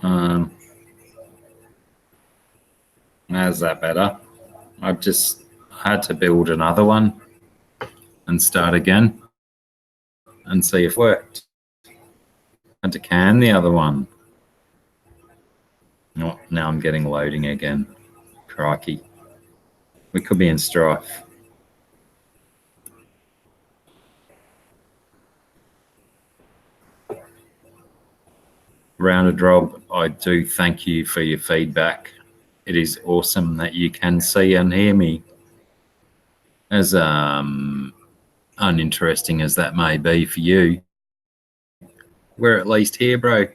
How's that better? I've just had to build another one and start again and see if it worked. Had to can the other one. Oh, now I'm getting loading again. Crikey. We could be in strife. Rounded Rob, I do thank you for your feedback. It is awesome that you can see and hear me. As uninteresting as that may be for you, we're at least here, bro.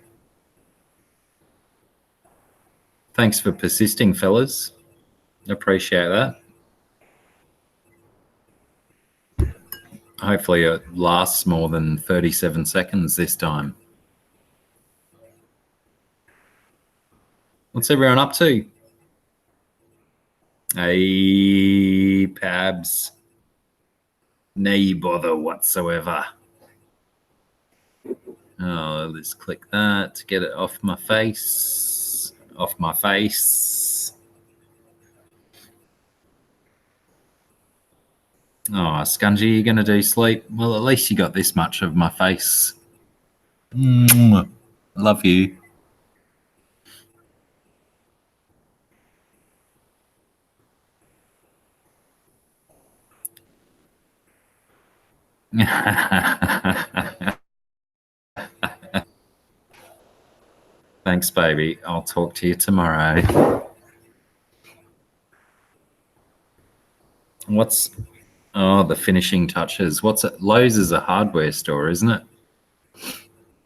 Thanks for persisting, fellas. Appreciate that. Hopefully it lasts more than 37 seconds this time. What's everyone up to? Hey, Pabs. No bother whatsoever. Oh, let's click that to get it off my face. Off my face. Oh, Scungy, you going to do sleep? Well, at least you got this much of my face. Love you. Thanks, baby. I'll talk to you tomorrow. What's... Oh, the finishing touches. What's it? Lowe's is a hardware store, isn't it?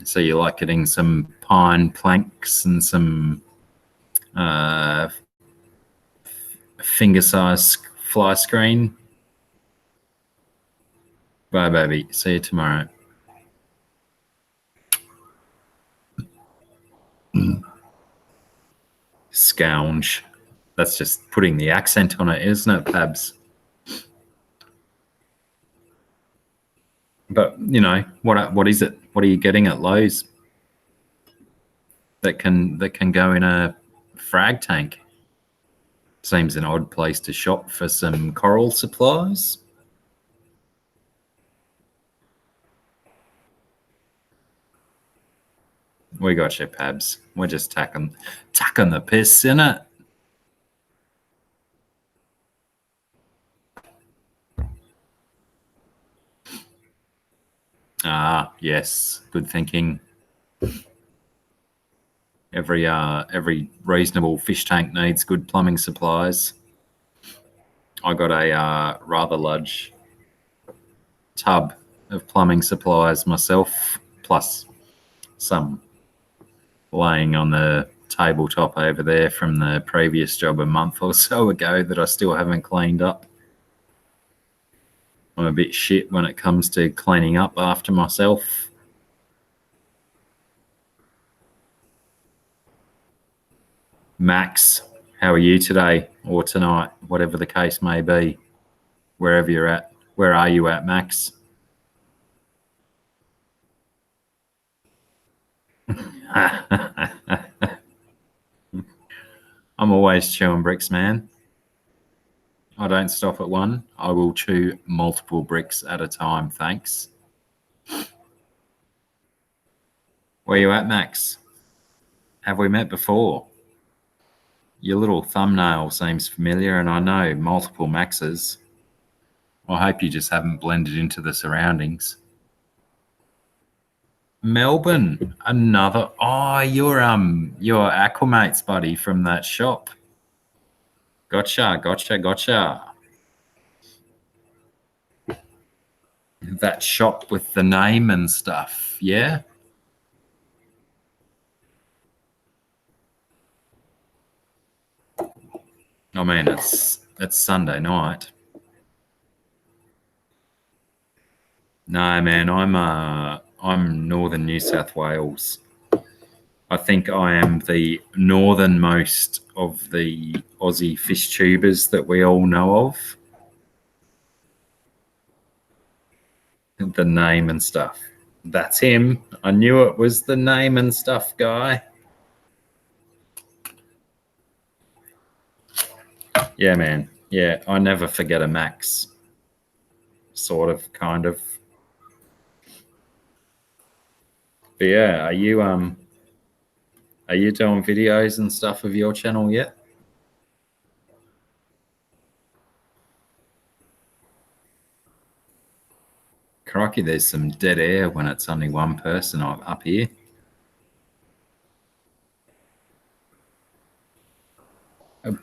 So you like getting some pine planks and some finger-sized fly screen. Bye, baby. See you tomorrow. Scounge. That's just putting the accent on it, isn't it, Pabs? But, you know, what is it? What are you getting at Lowe's that can go in a frag tank? Seems an odd place to shop for some coral supplies. We got you, Pabs. We're just tacking the piss, innit? Ah, yes. Good thinking. Every reasonable fish tank needs good plumbing supplies. I got a rather large tub of plumbing supplies myself, plus some laying on the tabletop over there from the previous job a month or so ago that I still haven't cleaned up. I'm a bit shit when it comes to cleaning up after myself. Max, how are you today or tonight, whatever the case may be, wherever you're at? Where are you at, Max? I'm always chewing bricks, man. I don't stop at one. I will chew multiple bricks at a time, thanks. Where you at, Max? Have we met before? Your little thumbnail seems familiar, and I know multiple Maxes. I hope you just haven't blended into the surroundings. Melbourne, another... Oh, you're Aquamates buddy from that shop. Gotcha. That shop with the name and stuff, yeah? I mean, it's Sunday night. No, man, I'm northern New South Wales. I think I am the northernmost of the Aussie fish tubers that we all know of. The name and stuff. That's him. I knew it was the name and stuff guy. Yeah, man. Yeah, I never forget a Max. Sort of, kind of. But yeah, are you doing videos and stuff of your channel yet? Crikey, there's some dead air when it's only one person up here.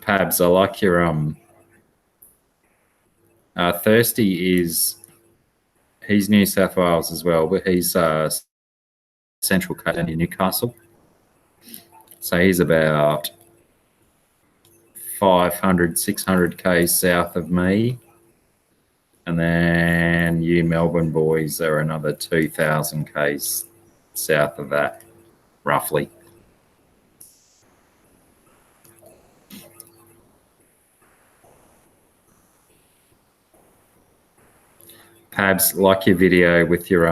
Pabs, I like your Thirsty is he's New South Wales as well, but he's Central Coast in Newcastle. So he's about 500, 600 k's south of me. And then you Melbourne boys are another 2,000 k's south of that, roughly. Pabs, like your video with your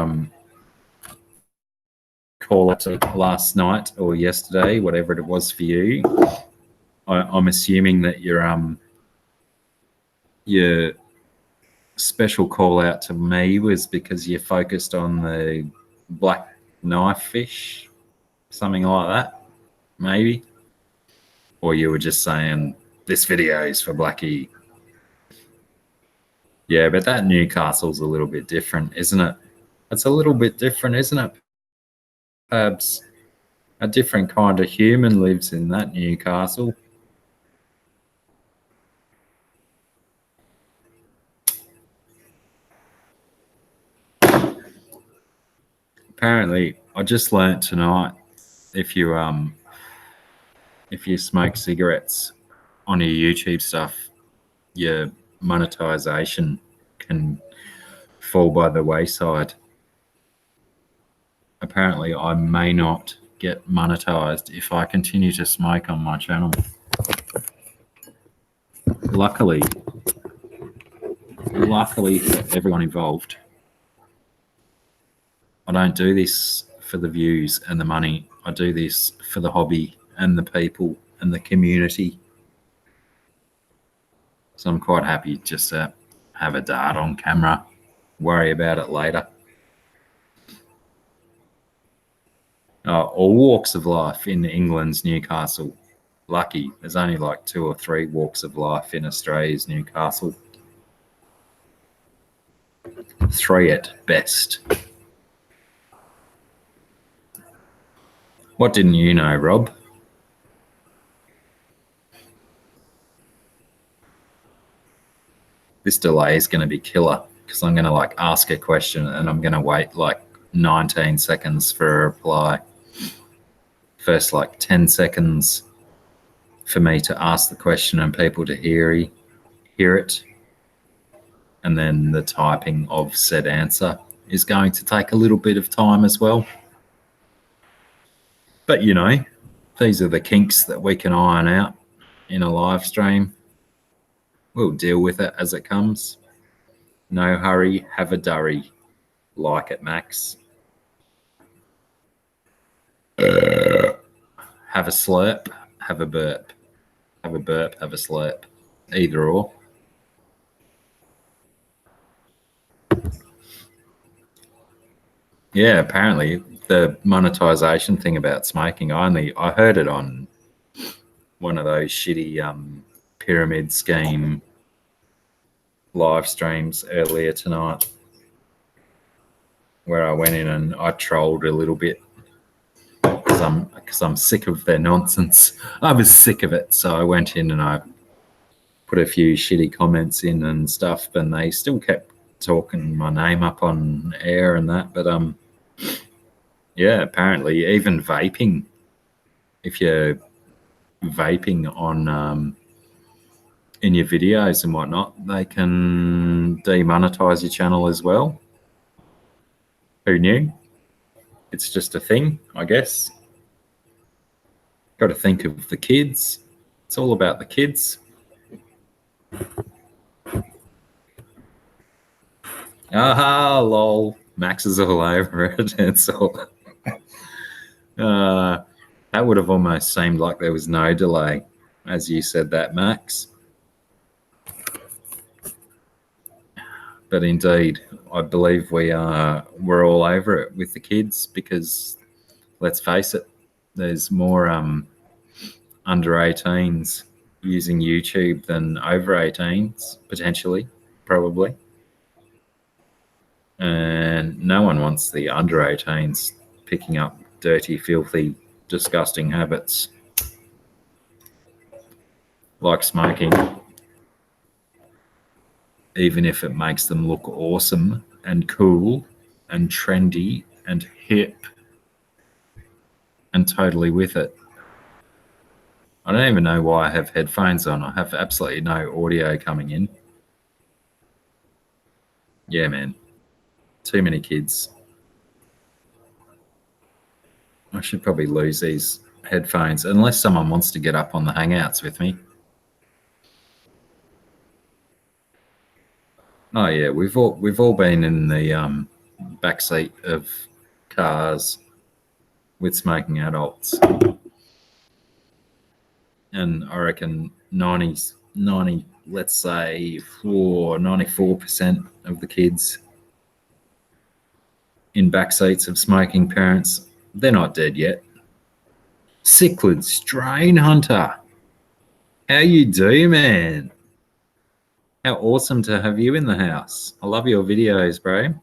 call up to last night or yesterday, whatever it was for you. I'm assuming that your special call out to me was because you focused on the black knife fish, something like that, maybe, or you were just saying this video is for Blacky. Yeah, but that Newcastle's a little bit different, isn't it? It's a little bit different, isn't it? Perhaps a different kind of human lives in that Newcastle. Apparently, I just learnt tonight if you smoke cigarettes on your YouTube stuff, your monetization can fall by the wayside. Apparently, I may not get monetized if I continue to smoke on my channel. Luckily for everyone involved, I don't do this for the views and the money. I do this for the hobby and the people and the community. So I'm quite happy just to have a dart on camera, worry about it later. All walks of life in England's Newcastle. Lucky, there's only like 2 or 3 walks of life in Australia's Newcastle. 3 at best. What didn't you know, Rob? This delay is going to be killer because I'm going to like ask a question and I'm going to wait like 19 seconds for a reply. First like 10 seconds for me to ask the question and people to hear it. And then the typing of said answer is going to take a little bit of time as well. But you know, these are the kinks that we can iron out in a live stream. We'll deal with it as it comes. No hurry, have a durry. Like it, Max. Have a slurp, have a burp. Have a burp, have a slurp. Either or. Yeah, apparently the monetization thing about smoking, I heard it on one of those shitty pyramid scheme live streams earlier tonight where I went in and I trolled a little bit because I'm sick of their nonsense. I was sick of it, so I went in and I put a few shitty comments in and stuff, and they still kept talking my name up on air and that. But yeah, apparently even vaping, if you're vaping on in your videos and whatnot, they can demonetize your channel as well. Who knew? It's just a thing, I guess. Got to think of the kids. It's all about the kids. Aha, lol. Max is all over it. It's all. That would have almost seemed like there was no delay, as you said that, Max. But indeed, I believe we're all over it with the kids because, let's face it, there's more under 18s using YouTube than over 18s, potentially, probably. And no one wants the under 18s picking up dirty, filthy, disgusting habits like smoking, even if it makes them look awesome and cool and trendy and hip and totally with it. I don't even know why I have headphones on. I have absolutely no audio coming in. Yeah, man. Too many kids. I should probably lose these headphones unless someone wants to get up on the Hangouts with me. Oh yeah, we've all been in the backseat of cars with smoking adults, and I reckon 90, let's say 94% of the kids in backseats of smoking parents, they're not dead yet. Cichlid Strain Hunter, how you do, man? How awesome to have you in the house. I love your videos, bro.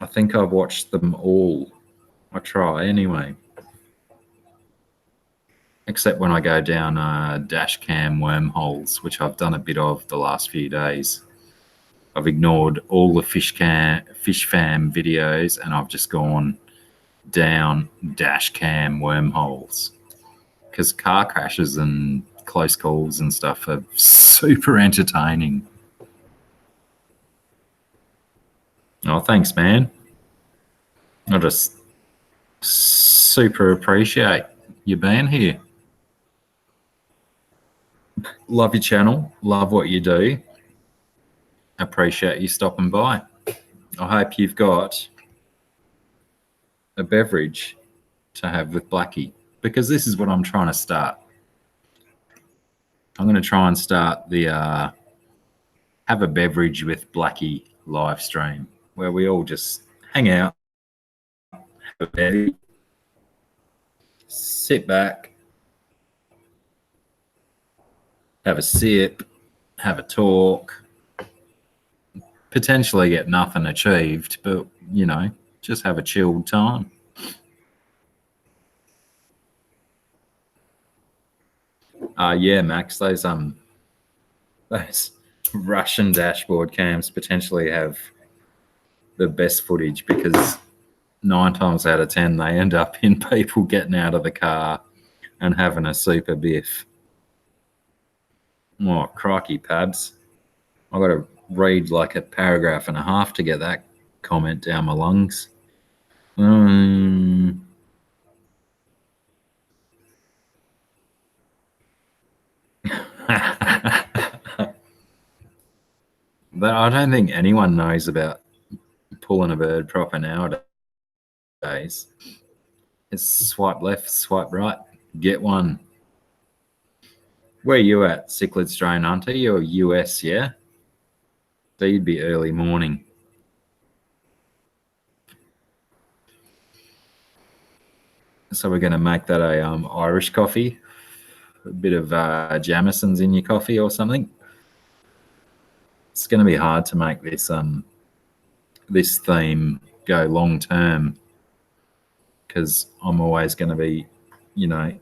I think I've watched them all. I try anyway. Except when I go down dash cam wormholes, which I've done a bit of the last few days. I've ignored all the fish fam videos and I've just gone down dash cam wormholes because car crashes and close calls and stuff are super entertaining. Oh, thanks, man. I just super appreciate you being here. Love your channel. Love what you do. Appreciate you stopping by. I hope you've got a beverage to have with Blacky, because this is what I'm trying to start. I'm going to try and start the have a beverage with Blacky live stream where we all just hang out, have a beverage, sit back, have a sip, have a talk, potentially get nothing achieved, but, you know, just have a chilled time. Yeah, Max, those Russian dashboard cams potentially have the best footage because 9 times out of 10 they end up in people getting out of the car and having a super biff. Oh, crikey, Pabs. I've got to read like a paragraph and a half to get that comment down my lungs. But I don't think anyone knows about pulling a bird proper nowadays. It's swipe left, swipe right, get one. Where are you at, Cichlid Strain Hunter? You're US, yeah? So you'd be early morning. So we're going to make that a Irish coffee, a bit of Jamison's in your coffee or something. It's going to be hard to make this this theme go long term because I'm always going to be, you know,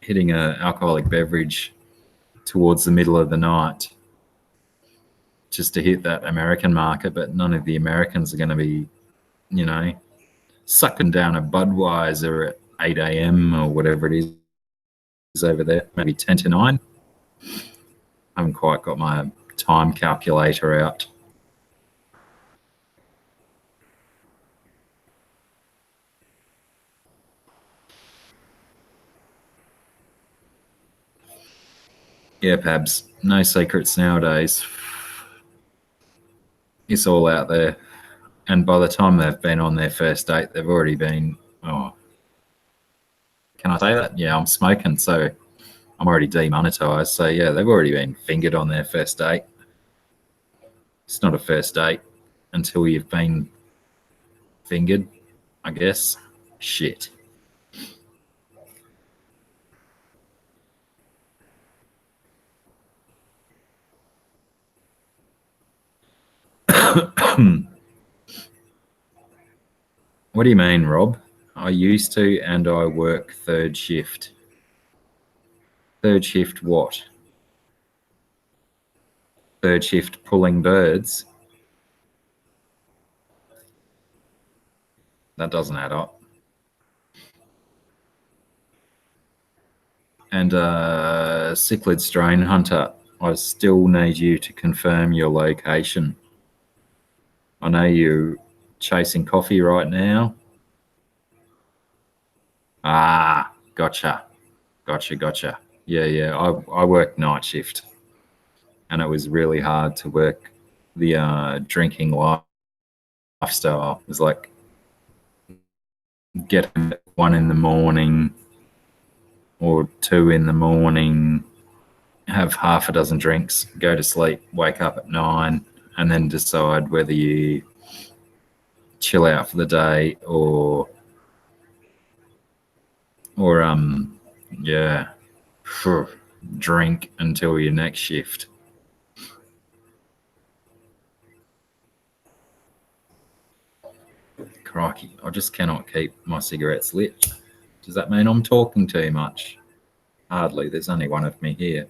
hitting an alcoholic beverage towards the middle of the night just to hit that American market, but none of the Americans are going to be, you know, sucking down a Budweiser at 8 a.m. or whatever it is over there, maybe 10 to 9. I haven't quite got my time calculator out. Yeah, Pabs, no secrets nowadays. It's all out there. And by the time they've been on their first date, they've already been, oh, can I say that? Yeah, I'm smoking, so I'm already demonetized. So yeah, they've already been fingered on their first date. It's not a first date until you've been fingered, I guess. Shit. What do you mean, Rob? I used to, and I work third shift. Third shift what? Third shift pulling birds? That doesn't add up. And cichlid strain hunter, I still need you to confirm your location. I know you're chasing coffee right now. Ah, gotcha. Yeah. I work night shift, and it was really hard to work the drinking lifestyle. It was like get at 1 in the morning or 2 in the morning, have half a dozen drinks, go to sleep, wake up at 9, and then decide whether you chill out for the day or yeah, drink until your next shift. Crikey, I just cannot keep my cigarettes lit. Does that mean I'm talking too much? Hardly, there's only one of me here.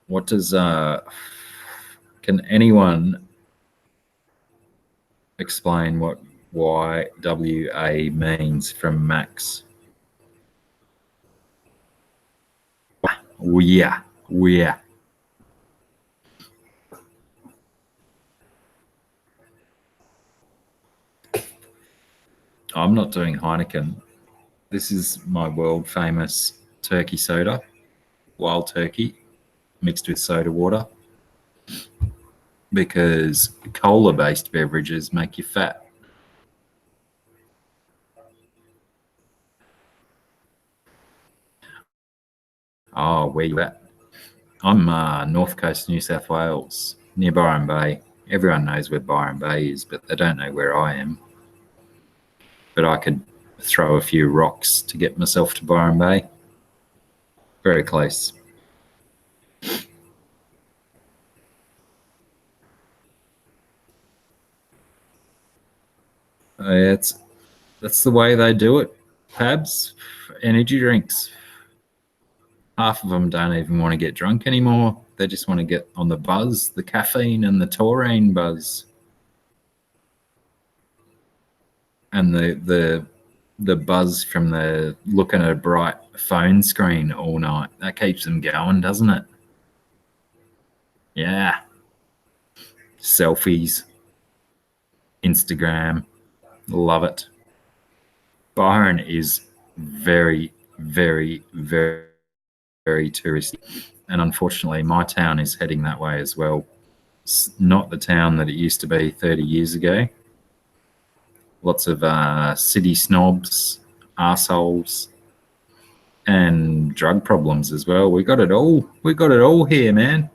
What does can anyone explain what YWA means from Max? Yeah. I'm not doing Heineken. This is my world famous turkey soda, wild turkey, mixed with soda water, because cola based beverages make you fat. Oh, where you at? I'm North Coast, New South Wales, near Byron Bay. Everyone knows where Byron Bay is, but they don't know where I am. But I could throw a few rocks to get myself to Byron Bay. Very close. That's the way they do it. Pabs, energy drinks. Half of them don't even want to get drunk anymore. They just want to get on the buzz, the caffeine and the taurine buzz. And the buzz from the looking at a bright phone screen all night. That keeps them going, doesn't it? Yeah. Selfies, Instagram, love it. Byron is very, very, very, very touristy. And unfortunately, my town is heading that way as well. It's not the town that it used to be 30 years ago. Lots of city snobs, arseholes, and drug problems as well. We got it all. We got it all here, man.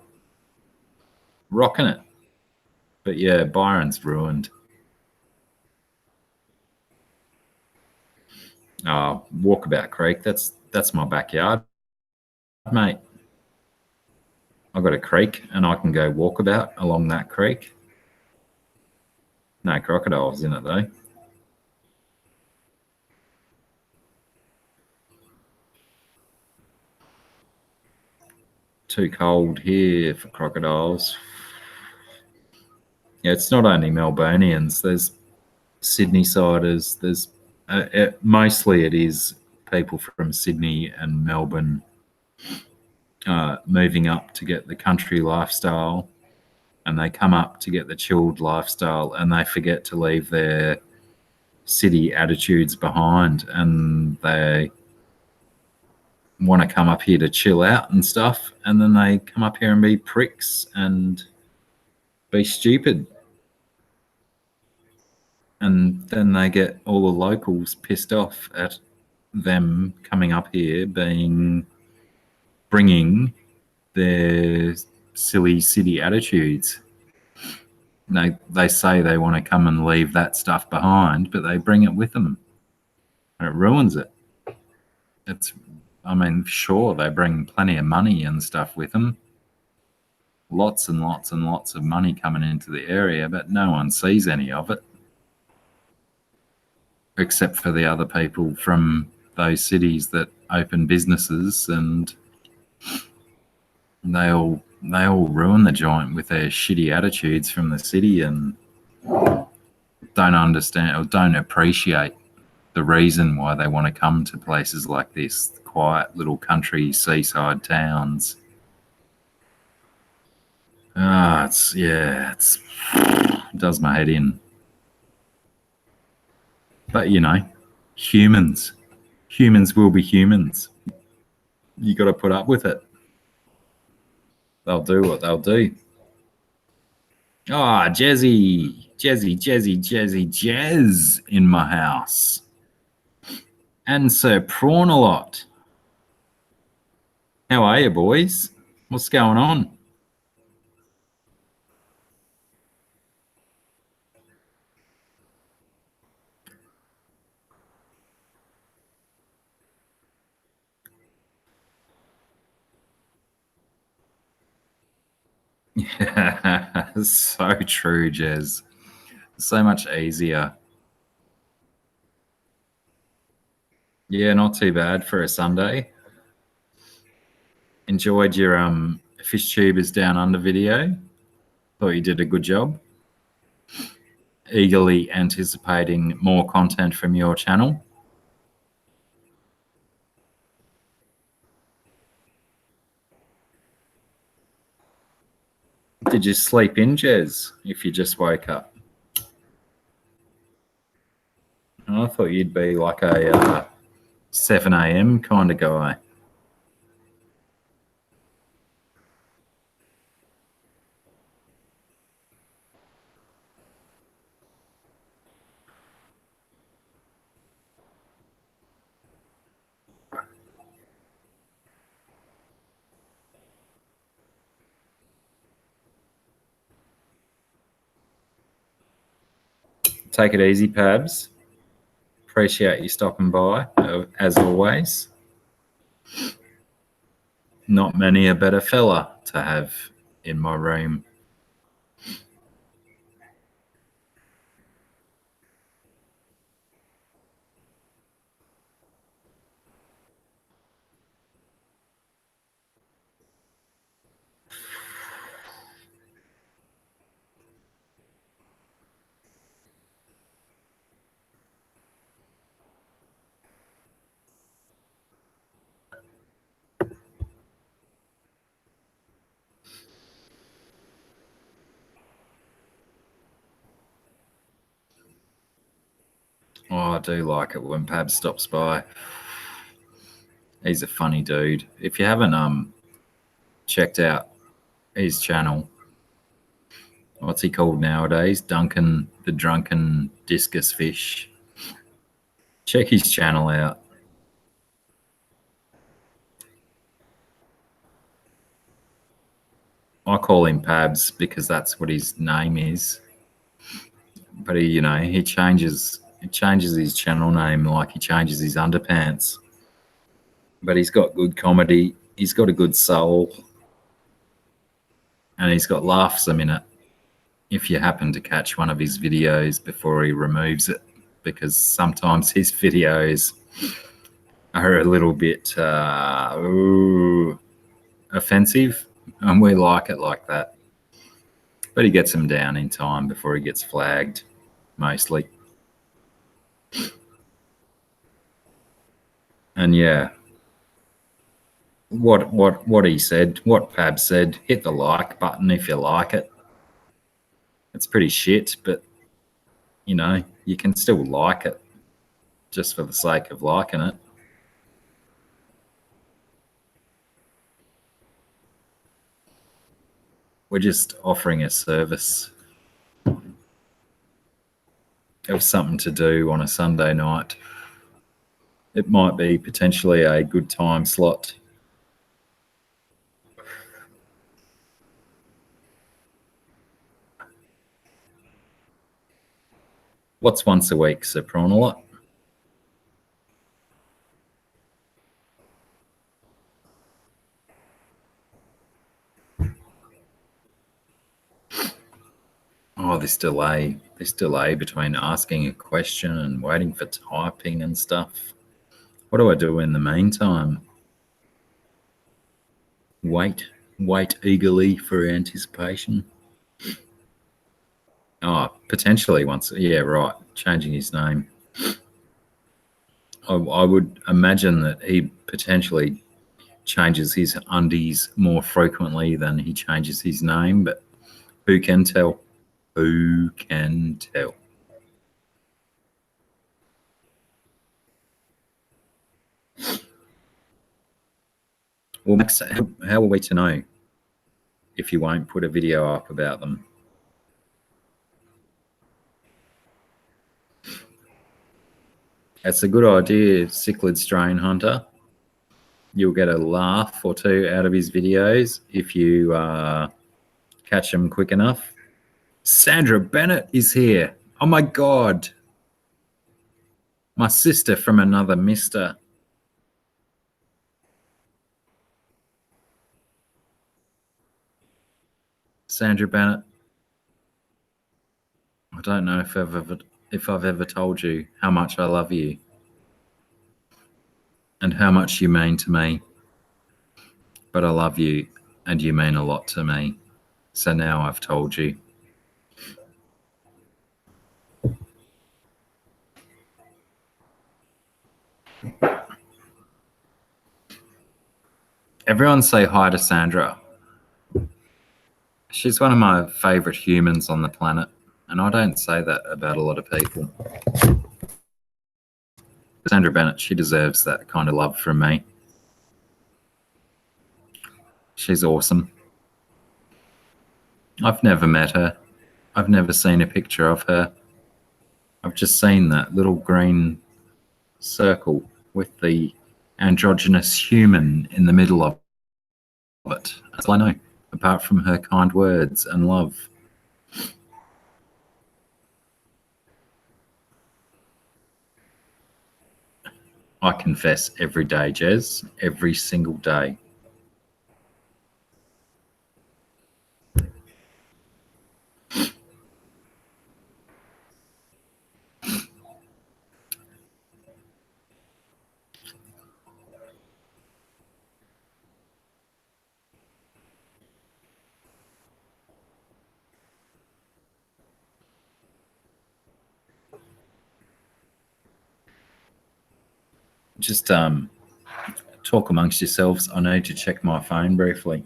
Rocking it. But yeah, Byron's ruined. Walkabout Creek. That's my backyard, mate. I've got a creek and I can go walkabout along that creek. No crocodiles in it though. Too cold here for crocodiles. Yeah, it's not only Melburnians. There's Sydney-siders. There's mostly it is people from Sydney and Melbourne moving up to get the country lifestyle, and they come up to get the chilled lifestyle, and they forget to leave their city attitudes behind, and they want to come up here to chill out and stuff, and then they come up here and be pricks and be stupid. And then they get all the locals pissed off at them coming up here bringing their silly city attitudes. They say they want to come and leave that stuff behind, but they bring it with them, and it ruins it. I mean, sure, they bring plenty of money and stuff with them, lots and lots and lots of money coming into the area, but no one sees any of it except for the other people from those cities that open businesses, and they all ruin the joint with their shitty attitudes from the city and don't understand or don't appreciate the reason why they want to come to places like this, quiet little country seaside towns. It does my head in. But humans will be humans. You got to put up with it. They'll do what they'll do. Jazzy Jazz in my house. And Sir Prawn a lot. How are you, boys? What's going on? So true, Jez. So much easier. Yeah, not too bad for a Sunday. Enjoyed your fish tubers down under video. Thought you did a good job. Eagerly anticipating more content from your channel. Did you sleep in, Jez, if you just woke up? I thought you'd be like a 7 a.m. kind of guy. Take it easy, Pabs. Appreciate you stopping by, as always. Not many a better fella to have in my room. I do like it when Pabs stops by. He's a funny dude. If you haven't checked out his channel, what's he called nowadays? Duncan the Drunken Discus Fish. Check his channel out. I call him Pabs because that's what his name is. But he changes his channel name like he changes his underpants. But he's got good comedy. He's got a good soul. And he's got laughs a minute if you happen to catch one of his videos before he removes it, because sometimes his videos are a little bit offensive, and we like it like that. But he gets them down in time before he gets flagged, mostly. And yeah, what he said, what Pab said, hit the like button if you like it. It's pretty shit, but you can still like it just for the sake of liking it. We're just offering a service. of something to do on a Sunday night, it might be potentially a good time slot. What's once a week, Sir Prawn? A lot? Oh, this delay between asking a question and waiting for typing and stuff. What do I do in the meantime? Wait eagerly for anticipation. Oh, potentially once. Yeah, right. Changing his name. I would imagine that he potentially changes his undies more frequently than he changes his name, but who can tell? Who can tell? Well, Max, how are we to know if you won't put a video up about them? That's a good idea, Cichlid Strain Hunter. You'll get a laugh or two out of his videos if you catch them quick enough. Sandra Bennett is here. Oh my God. My sister from another mister. Sandra Bennett. I don't know if I've ever told you how much I love you and how much you mean to me. But I love you and you mean a lot to me. So now I've told you. Everyone say hi to Sandra. She's one of my favourite humans on the planet, and I don't say that about a lot of people. Sandra Bennett, she deserves that kind of love from me. She's awesome. I've never met her. I've never seen a picture of her. I've just seen that little green circle with the androgynous human in the middle of it. That's all I know, apart from her kind words and love. I confess every day, Jez, every single day. Just talk amongst yourselves. I need to check my phone briefly.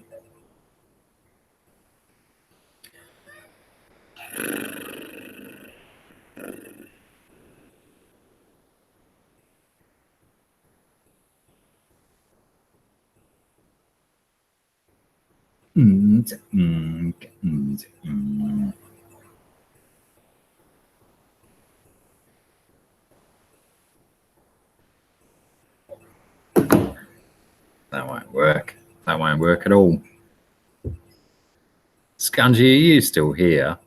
That won't work. That won't work at all. Scungy, are you still here?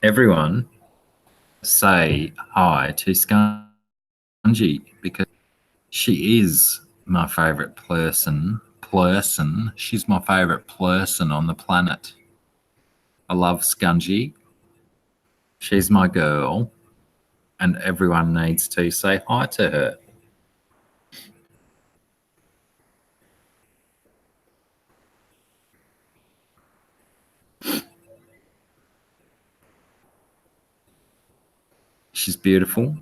Everyone say hi to Scungy because she is my favourite person. She's my favourite person on the planet. I love Scungy. She's my girl. And everyone needs to say hi to her. She's beautiful.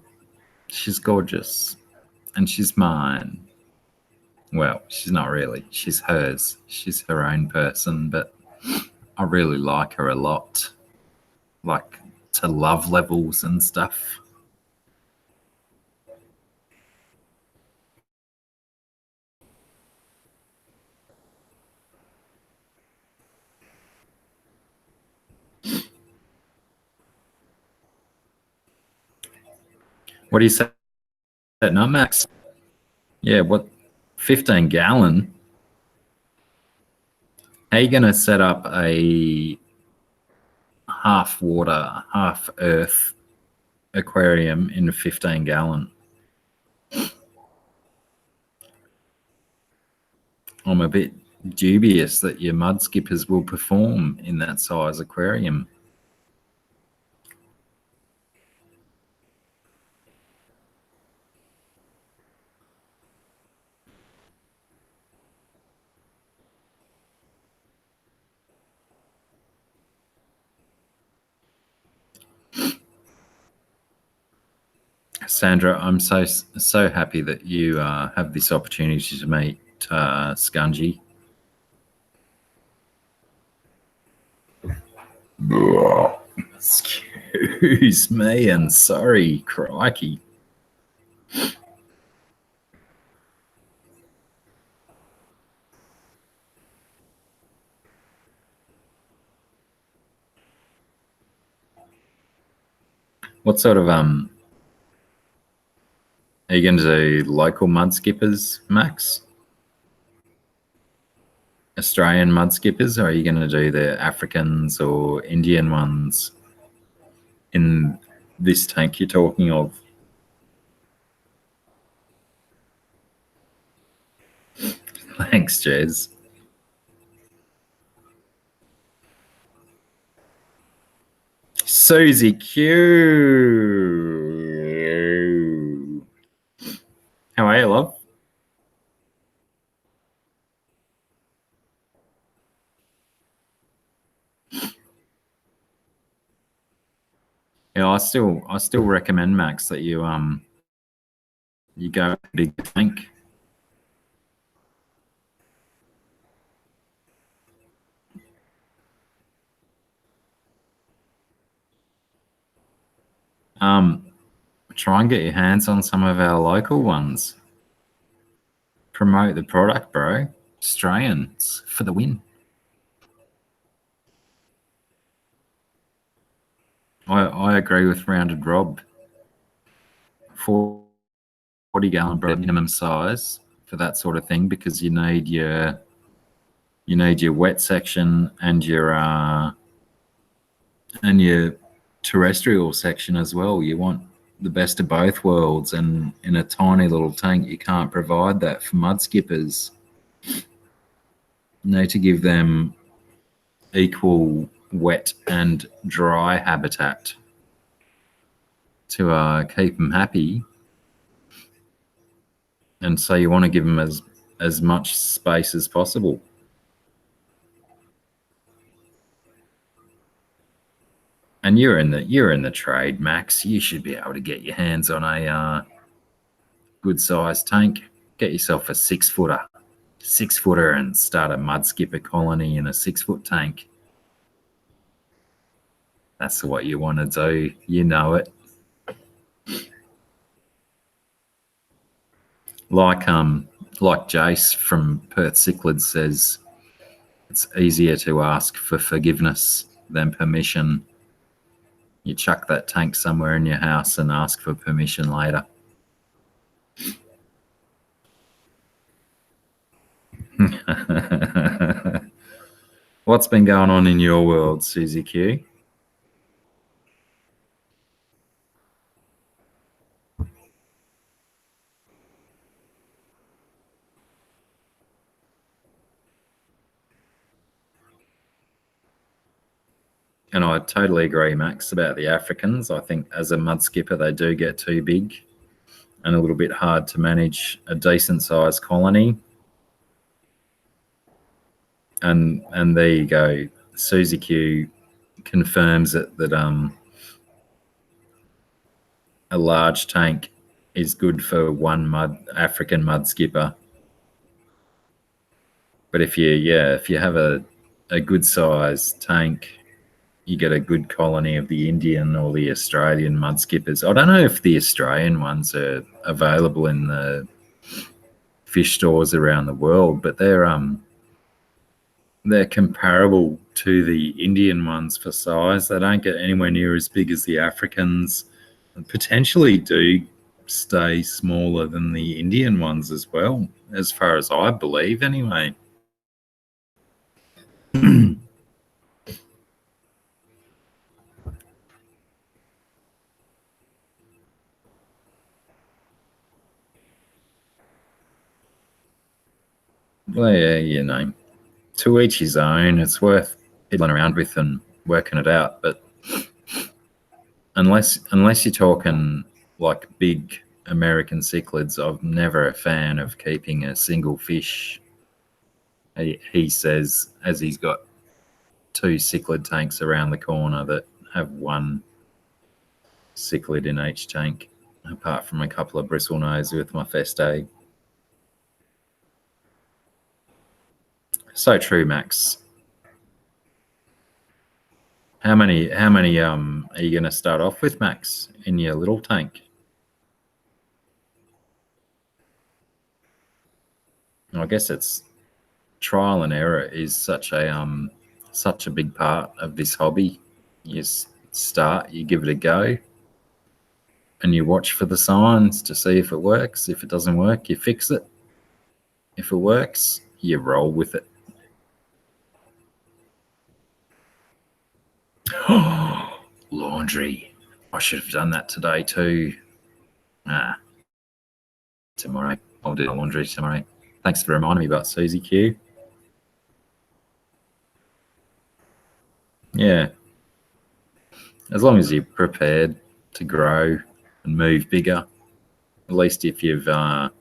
She's gorgeous. And she's mine. Well, she's not really. She's hers. She's her own person, but I really like her a lot. Like to love levels and stuff. What do you say? That nut, Max? Yeah, what? 15-gallon? How are you going to set up a half water, half earth aquarium in a 15-gallon? I'm a bit dubious that your mud skippers will perform in that size aquarium. Sandra, I'm so happy that you have this opportunity to meet Scungy. Excuse me, and sorry, crikey. What sort of are you going to do local mud skippers, Max? Australian mud skippers, or are you going to do the Africans or Indian ones in this tank you're talking of? Thanks, Jez. Susie Q. How are you, love? Yeah, I still recommend, Max, that you go big tank. Try and get your hands on some of our local ones. Promote the product, bro. Australians for the win. I agree with Rounded Rob. 40-gallon minimum size for that sort of thing, because you need your wet section and your terrestrial section as well. You want the best of both worlds, and in a tiny little tank you can't provide that for mud skippers. You need to give them equal wet and dry habitat to keep them happy. And so you want to give them as much space as possible. And you're in the trade, Max. You should be able to get your hands on a good sized tank. Get yourself a 6-footer, and start a mud skipper colony in a 6-foot tank. That's what you want to do. You know it. Like Jace from Perth Cichlids says, it's easier to ask for forgiveness than permission. You chuck that tank somewhere in your house and ask for permission later. What's been going on in your world, Susie Q? And I totally agree, Max, about the Africans. I think as a mud skipper, they do get too big and a little bit hard to manage a decent sized colony. And there you go. Susie Q confirms that a large tank is good for one African mud skipper. But if you have a good sized tank, you get a good colony of the Indian or the Australian mud skippers. I don't know if the Australian ones are available in the fish stores around the world, but they're comparable to the Indian ones for size. They don't get anywhere near as big as the Africans, and potentially do stay smaller than the Indian ones as well, as far as I believe, anyway. Well, yeah, you know, to each his own. It's worth fiddling around with and working it out. But unless you're talking like big American cichlids, I'm never a fan of keeping a single fish. He says, as he's got 2 cichlid tanks around the corner that have 1 cichlid in each tank, apart from a couple of bristlenose with my Feste. So true, Max. How many are you going to start off with, Max, in your little tank? I guess it's trial and error is such a big part of this hobby. You start, you give it a go, and you watch for the signs to see if it works. If it doesn't work, you fix it. If it works, you roll with it. Laundry. I should have done that today too. Tomorrow. I'll do the laundry tomorrow. Thanks for reminding me about Susie Q. Yeah. As long as you're prepared to grow and move bigger, at least if you've, what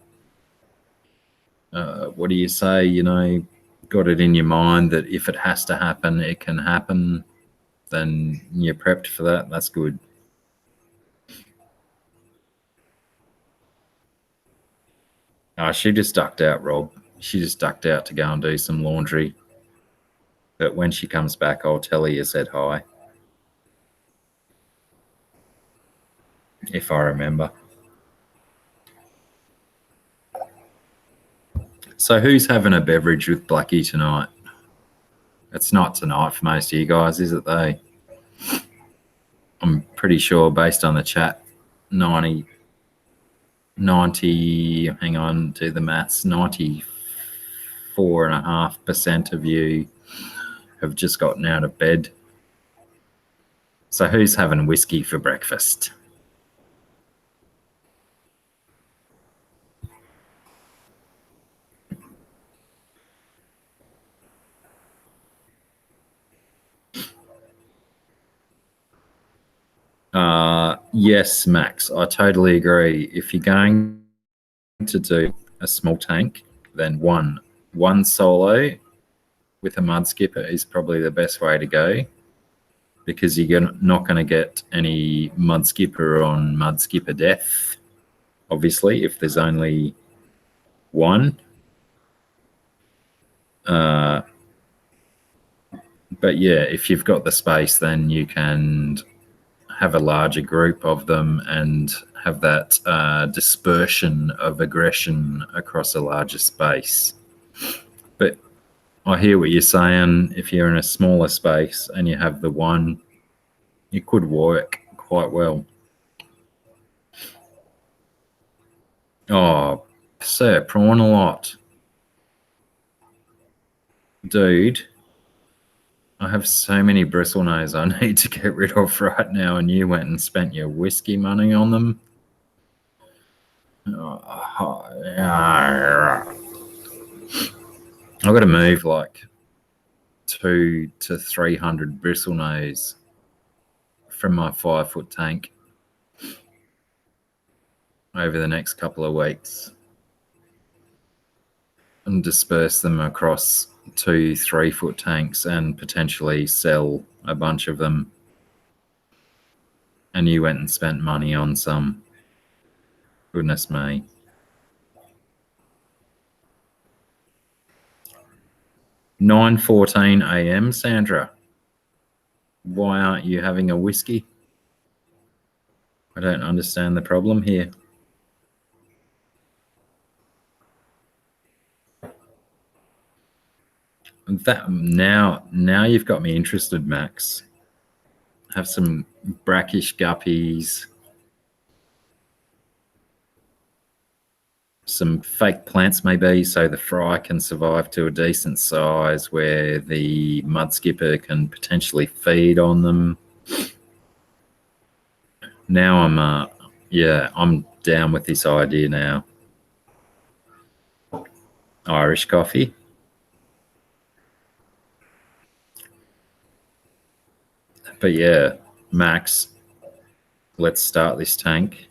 do you say, you know, got it in your mind that if it has to happen, it can happen, then you're prepped for that. That's good. She just ducked out, Rob. She just ducked out to go and do some laundry. But when she comes back, I'll tell her you said hi. If I remember. So who's having a beverage with Blacky tonight? It's not tonight for most of you guys, is it though? I'm pretty sure based on the chat, 90, hang on, do the maths, 94.5% of you have just gotten out of bed. So who's having whiskey for breakfast? Yes, Max, I totally agree. If you're going to do a small tank, then one solo with a mud skipper is probably the best way to go, because you're not going to get any mud skipper on mud skipper death, obviously, if there's only one. But yeah, if you've got the space, then you can have a larger group of them and have that dispersion of aggression across a larger space. But I hear what you're saying. If you're in a smaller space and you have the one, it could work quite well. Oh, sir, prawn a lot. Dude, I have so many bristlenose I need to get rid of right now, and you went and spent your whiskey money on them. I've got to move like 200 to 300 bristlenose from my 5-foot tank over the next couple of weeks and disperse them across 2 3-foot tanks and potentially sell a bunch of them. And you went and spent money on some. Goodness me. "9:14 a.m. Sandra. Why aren't you having a whiskey? I don't understand the problem here." That now you've got me interested, Max. Have some brackish guppies. some fake plants maybe, so the fry can survive to a decent size where the mud skipper can potentially feed on them. Now I'm down with this idea now. Irish coffee. But yeah, Max, let's start this tank.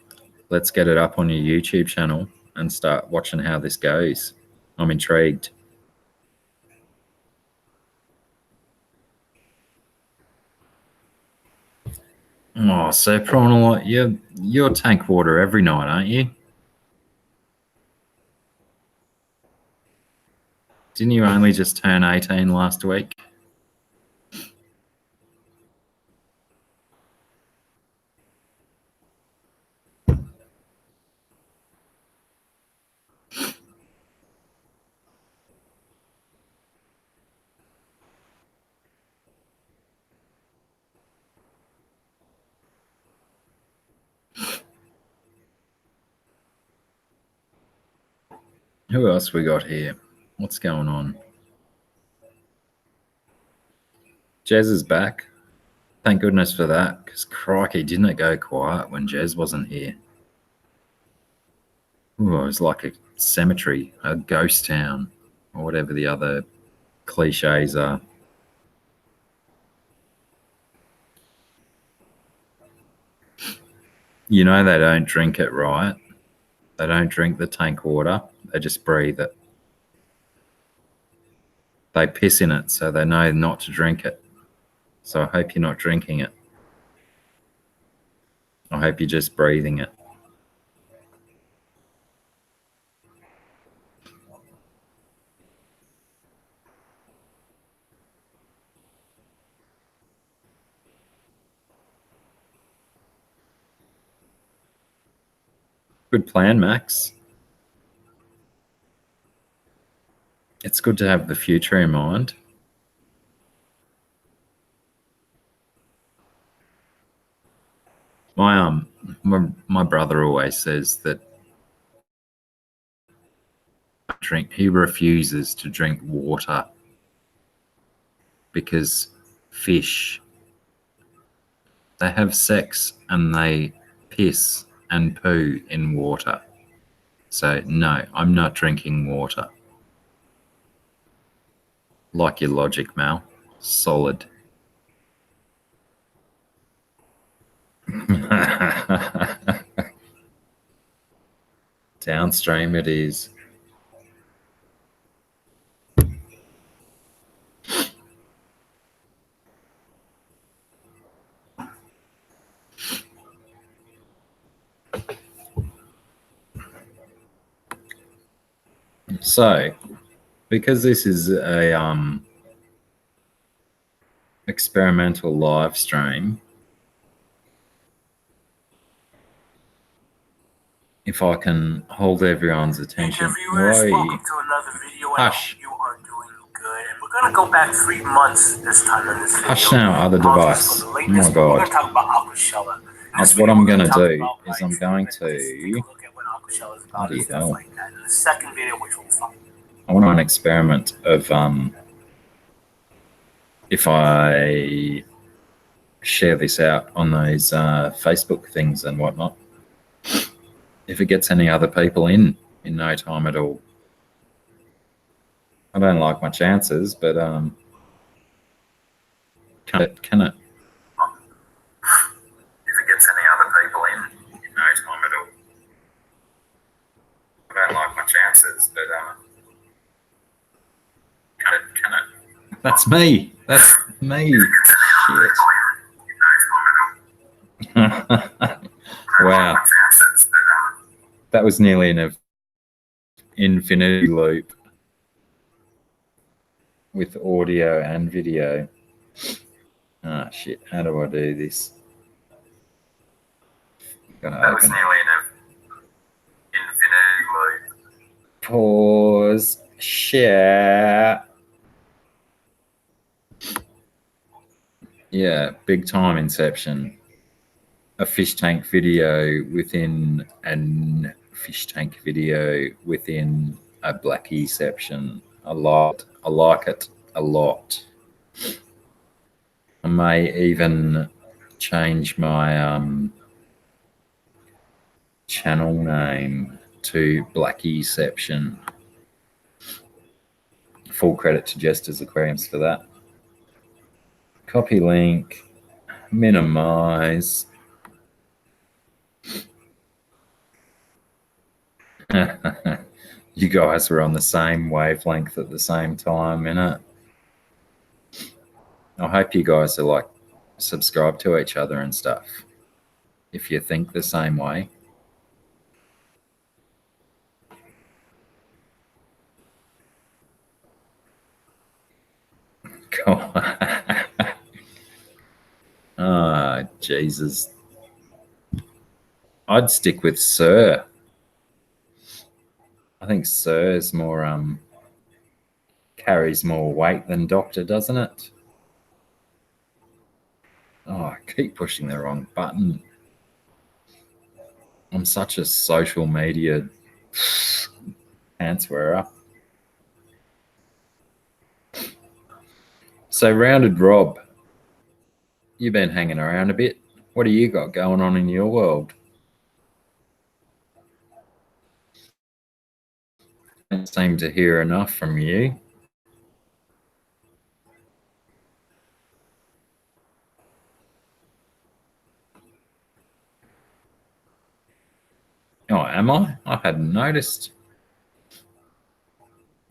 Let's get it up on your YouTube channel and start watching how this goes. I'm intrigued. Oh, so Prawn, you're tank water every night, aren't you? Didn't you only just turn 18 last week? Who else we got here? What's going on? Jez is back. Thank goodness for that, because crikey, didn't it go quiet when Jez wasn't here? Ooh, it was like a cemetery, a ghost town, or whatever the other cliches are. You know they don't drink it, right? They don't drink the tank water. They just breathe it. They piss in it, so they know not to drink it. So I hope you're not drinking it. I hope you're just breathing it. Good plan, Max. It's good to have the future in mind. My brother always says that he refuses to drink water because fish, they have sex and they piss and poo in water. So no, I'm not drinking water. Like your logic, Mal. Solid. Downstream it is. So, because this is a experimental live stream, if I can hold everyone's attention. Viewers, welcome to another video. Hush. You are doing good. And we're gonna go back 3 months this time in this video. Hush now, other device. Oh my God. We're gonna talk about Aquashella. What I'm going to do is I'm going to. Bloody hell. Like that. In the second video, which will follow. I want an experiment of if I share this out on those Facebook things and whatnot, if it gets any other people in no time at all. I don't like my chances, but can it? If it gets any other people in no time at all. I don't like my chances, but can it? That's me. That's me. Shit. Wow. That was nearly an infinity loop with audio and video. Ah, shit. How do I do this? That was nearly an infinity loop. Pause. Share. Yeah, big time Inception. A fish tank video within fish tank video within a Blacky section. I like it a lot. I may even change my channel name to Blackyception. Full credit to Jester's Aquariums for that. Copy link, minimize. You guys were on the same wavelength at the same time, innit? I hope you guys are like subscribed to each other and stuff. If you think the same way. Oh, Jesus. I'd stick with Sir. I think Sir is more carries more weight than Doctor, doesn't it? Oh, I keep pushing the wrong button. I'm such a social media pants wearer. So, Rounded Rob, you've been hanging around a bit. What do you got going on in your world? I don't seem to hear enough from you. Oh, am I? I hadn't noticed.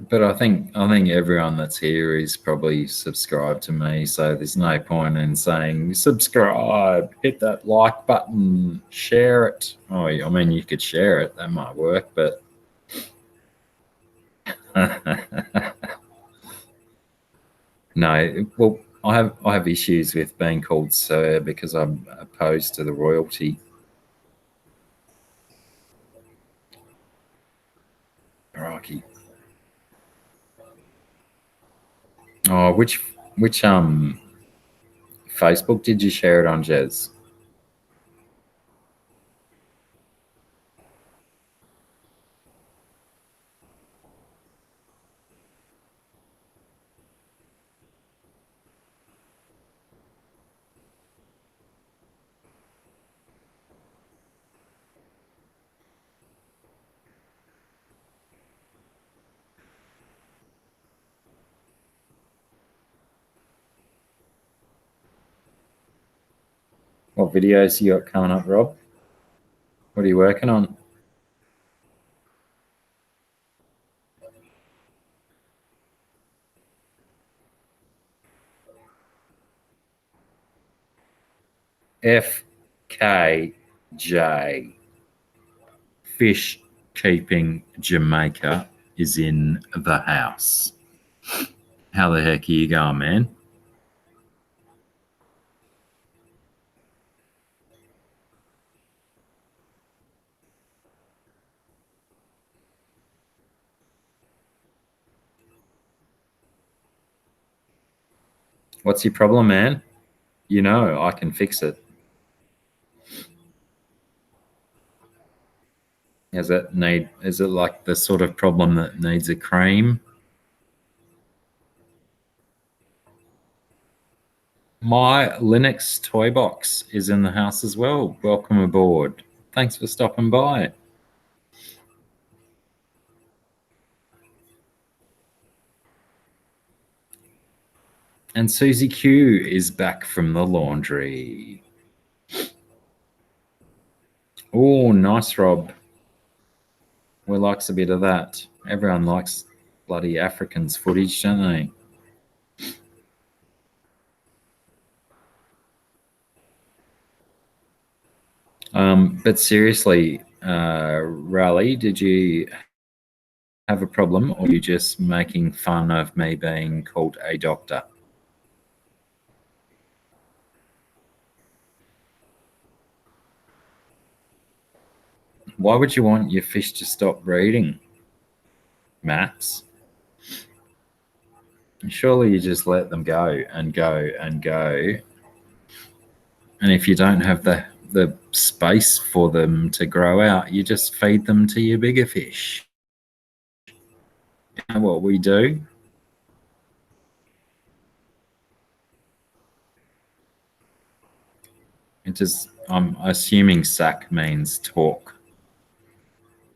But I think everyone that's here is probably subscribed to me, so there's no point in saying subscribe, hit that like button, share it. Oh, I mean, you could share it, that might work, but no. Well, I have issues with being called Sir because I'm opposed to the royalty. Rocky. Oh, which Facebook did you share it on, Jez? What videos you got coming up, Rob? What are you working on? FKJ. Fish Keeping Jamaica is in the house. How the heck are you going, man? What's your problem, man? You know I can fix it. Is it like the sort of problem that needs a cream? My Linux toy box is in the house as well. Welcome aboard. Thanks for stopping by. And Susie Q is back from the laundry. Oh, nice, Rob. We likes a bit of that. Everyone likes bloody Africans footage, don't they? But seriously, Raleigh, did you have a problem, or are you just making fun of me being called a doctor? Why would you want your fish to stop breeding, Max? Surely you just let them go and go and go. And if you don't have the the space for them to grow out, you just feed them to your bigger fish. You know what we do? It just, I'm assuming sack means talk,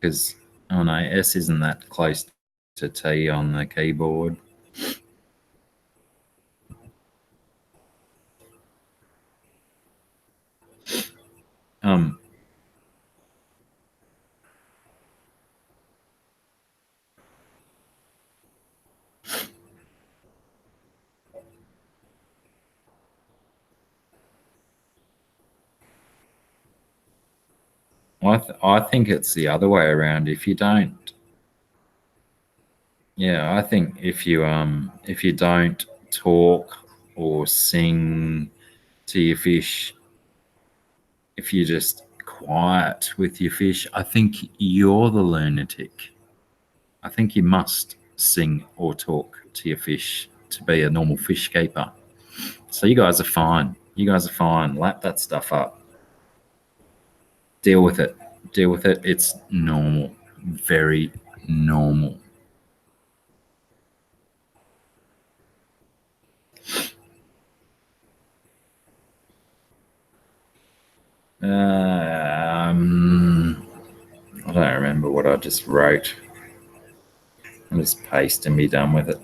because, oh no, S isn't that close to T on the keyboard. I think it's the other way around. If you don't, yeah, I think if you don't talk or sing to your fish, if you're just quiet with your fish, I think you're the lunatic. I think you must sing or talk to your fish to be a normal fish keeper. So you guys are fine. You guys are fine. Lap that stuff up. Deal with it. Deal with it. It's normal. Very normal. I don't remember what I just wrote. I'll just paste and be done with it.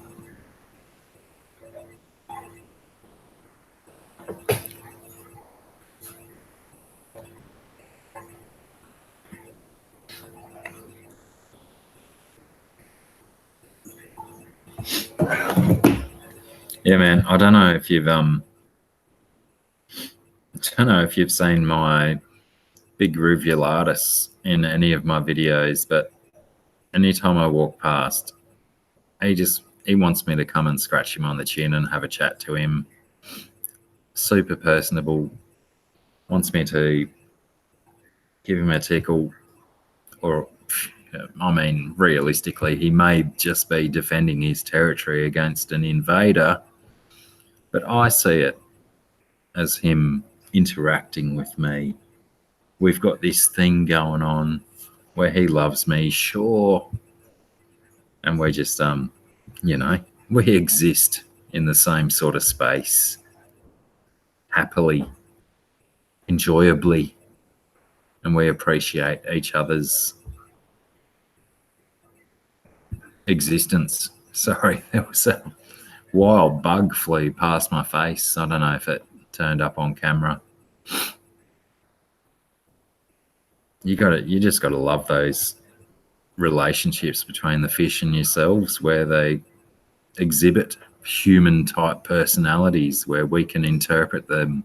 Yeah, man. I don't know if you've seen my big ruvulatus in any of my videos, but anytime I walk past, he wants me to come and scratch him on the chin and have a chat to him. Super personable. Wants me to give him a tickle, or I mean, realistically, he may just be defending his territory against an invader, but I see it as him interacting with me. We've got this thing going on where he loves me, sure, and we're just we exist in the same sort of space, happily, enjoyably, and we appreciate each other's existence. Sorry, there was a wild bug flew past my face. I don't know if it turned up on camera. You just got to love those relationships between the fish and yourselves, where they exhibit human type personalities, where we can interpret the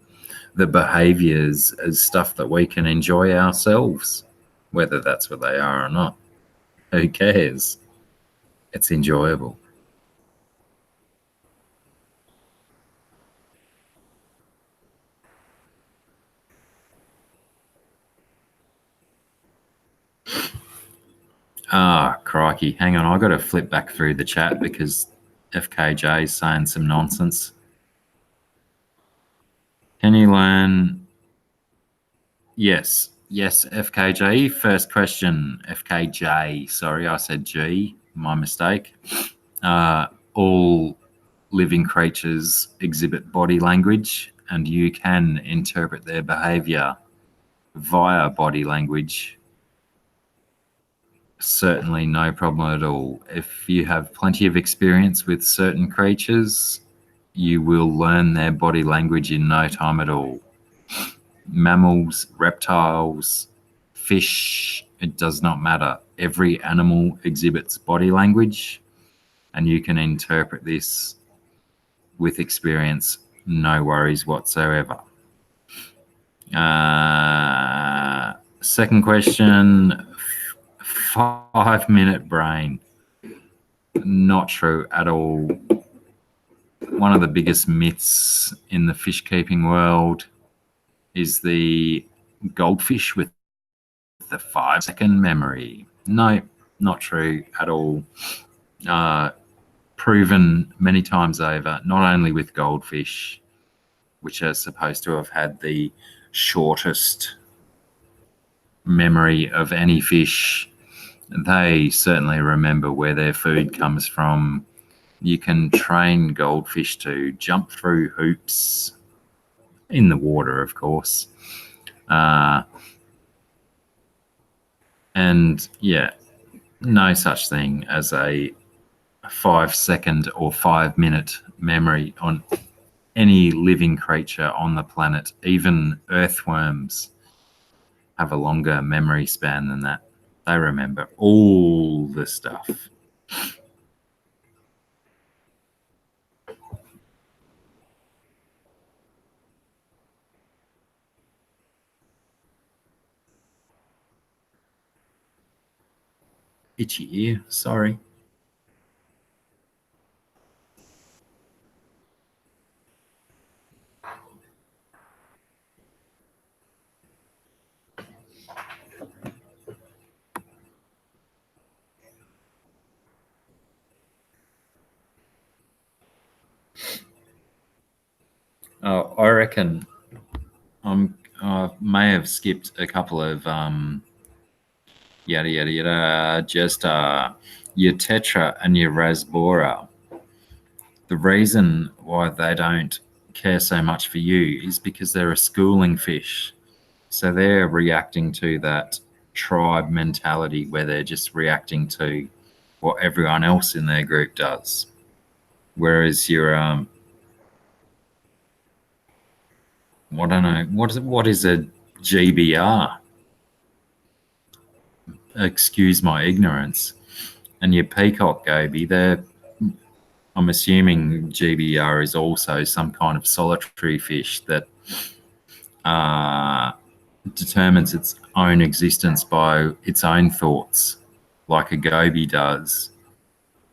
behaviors as stuff that we can enjoy ourselves, whether that's what they are or not. Who cares? It's enjoyable. Ah, crikey. Hang on. I got to flip back through the chat because FKJ is saying some nonsense. Can you learn? Yes. Yes, FKJ. First question, FKJ. Sorry, I said G. My mistake. All living creatures exhibit body language, and you can interpret their behavior via body language. Certainly no problem at all. If you have plenty of experience with certain creatures, you will learn their body language in no time at all. Mammals, reptiles, fish, it does not matter. Every animal exhibits body language, and you can interpret this with experience, no worries whatsoever. Second question, 5-minute brain. Not true at all. One of the biggest myths in the fish keeping world is the goldfish with the 5-second memory. No, not true at all. Proven many times over, not only with goldfish, which are supposed to have had the shortest memory of any fish. They certainly remember where their food comes from. You can train goldfish to jump through hoops in the water, of course. And yeah, no such thing as a 5-second or 5-minute memory on any living creature on the planet. Even earthworms have a longer memory span than that. They remember all the stuff. Itchy ear, sorry. I reckon I may have skipped a couple of yada yada yada. Just your tetra and your rasbora. The reason why they don't care so much for you is because they're a schooling fish. So they're reacting to that tribe mentality where they're just reacting to what everyone else in their group does. Whereas your I don't know, what is a GBR? Excuse my ignorance. And your peacock goby, I'm assuming GBR is also some kind of solitary fish that determines its own existence by its own thoughts, like a goby does,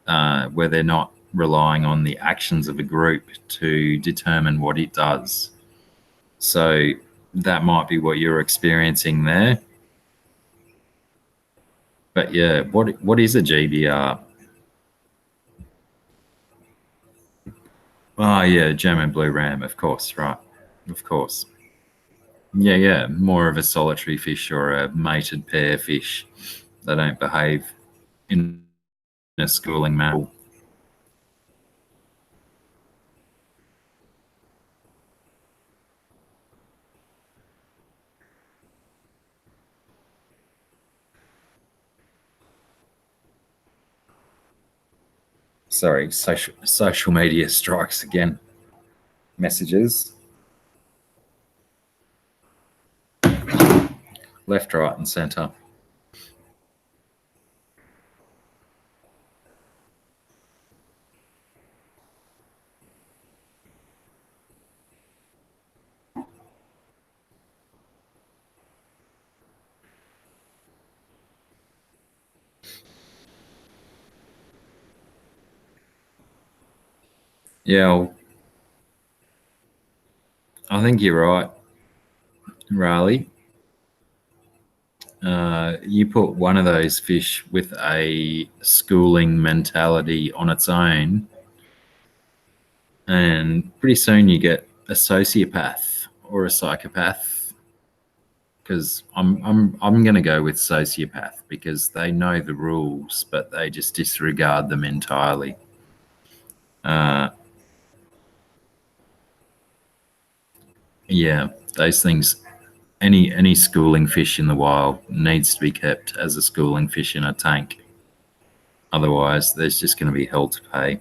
where they're not relying on the actions of a group to determine what it does. So that might be what you're experiencing there. But yeah, what is a GBR? Oh yeah, German blue ram, of course, right? Of course. Yeah, more of a solitary fish or a mated pair fish. They don't behave in a schooling manner. Sorry, social media strikes again. Messages. Left, right, and centre. Yeah, I think you're right, Riley. You put one of those fish with a schooling mentality on its own, and pretty soon you get a sociopath or a psychopath. Because I'm going to go with sociopath because they know the rules, but they just disregard them entirely. Yeah, those things. Any schooling fish in the wild needs to be kept as a schooling fish in a tank. Otherwise, there's just going to be hell to pay.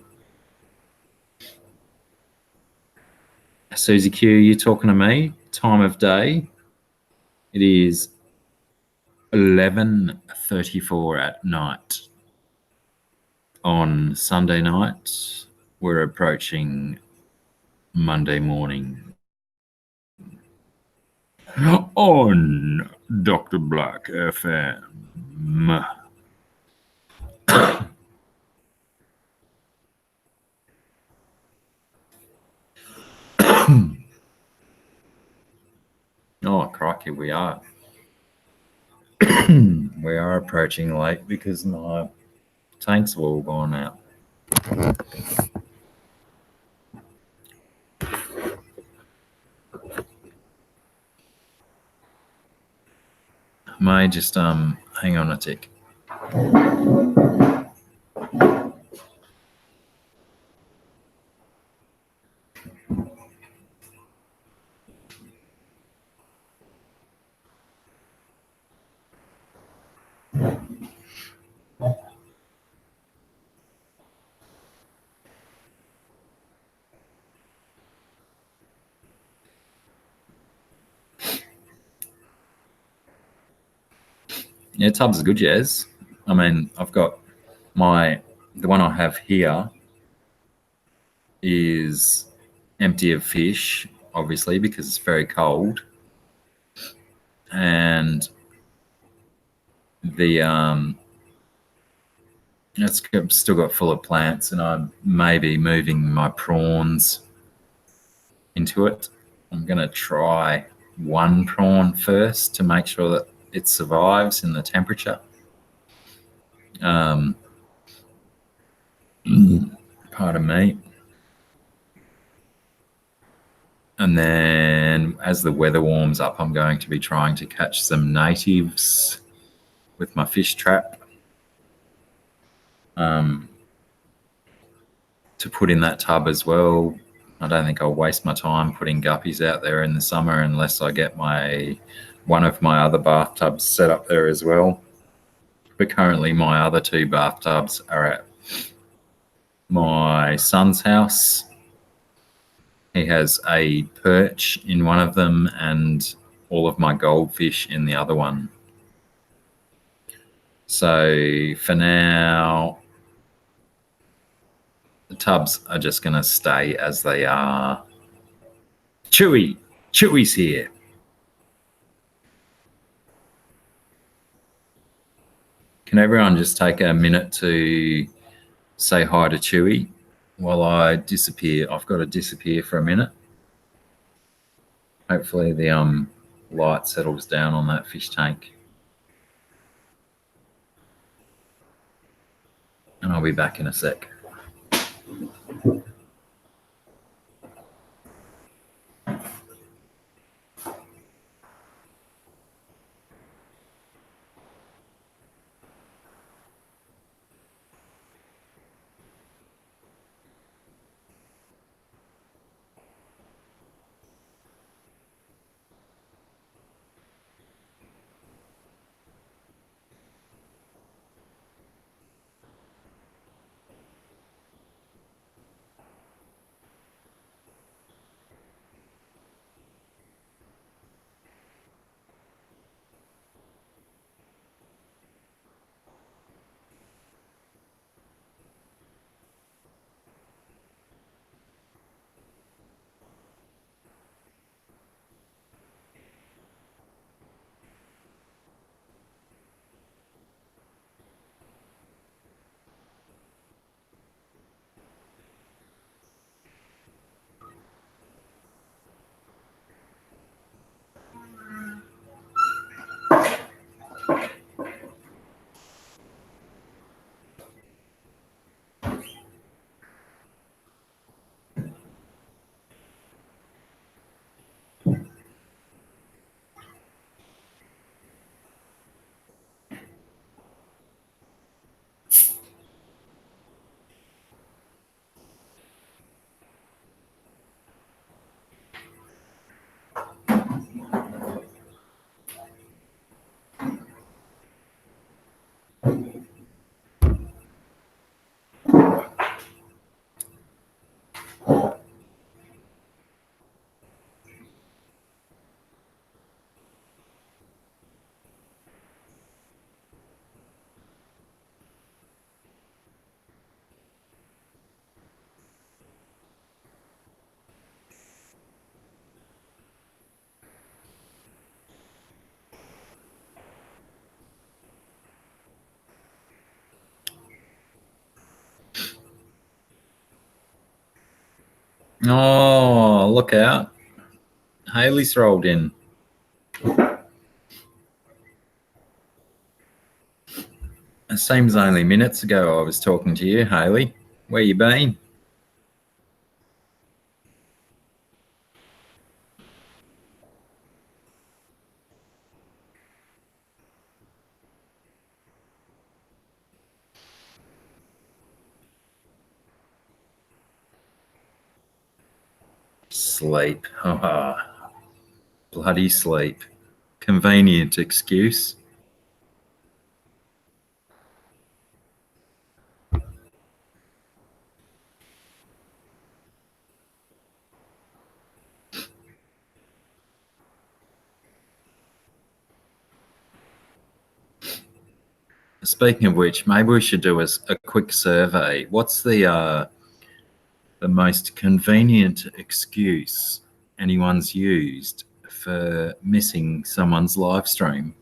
Susie Q, you talking to me? Time of day? It is 11:34 at night. On Sunday night, we're approaching Monday morning. On Dr. Black FM. Oh, crikey, we are. We are approaching late because my tanks have all gone out. May just hang on a tick. Yeah, tubs are good, Jez. I mean, I've got the one I have here is empty of fish, obviously, because it's very cold. And it's still got full of plants, and I may be moving my prawns into it. I'm going to try one prawn first to make sure that it survives in the temperature. Pardon me. And then as the weather warms up, I'm going to be trying to catch some natives with my fish trap to put in that tub as well. I don't think I'll waste my time putting guppies out there in the summer unless I get one of my other bathtubs set up there as well. But currently my other two bathtubs are at my son's house. He has a perch in one of them and all of my goldfish in the other one. So for now, the tubs are just going to stay as they are. Chewy's here. Can everyone just take a minute to say hi to Chewy while I disappear? I've got to disappear for a minute. Hopefully the light settles down on that fish tank. And I'll be back in a sec. Oh, look out. Haley's rolled in. It seems only minutes ago I was talking to you, Haley. Where you been? Sleep. Bloody sleep. Convenient excuse. Speaking of which, maybe we should do a quick survey. What's the most convenient excuse anyone's used for missing someone's live stream?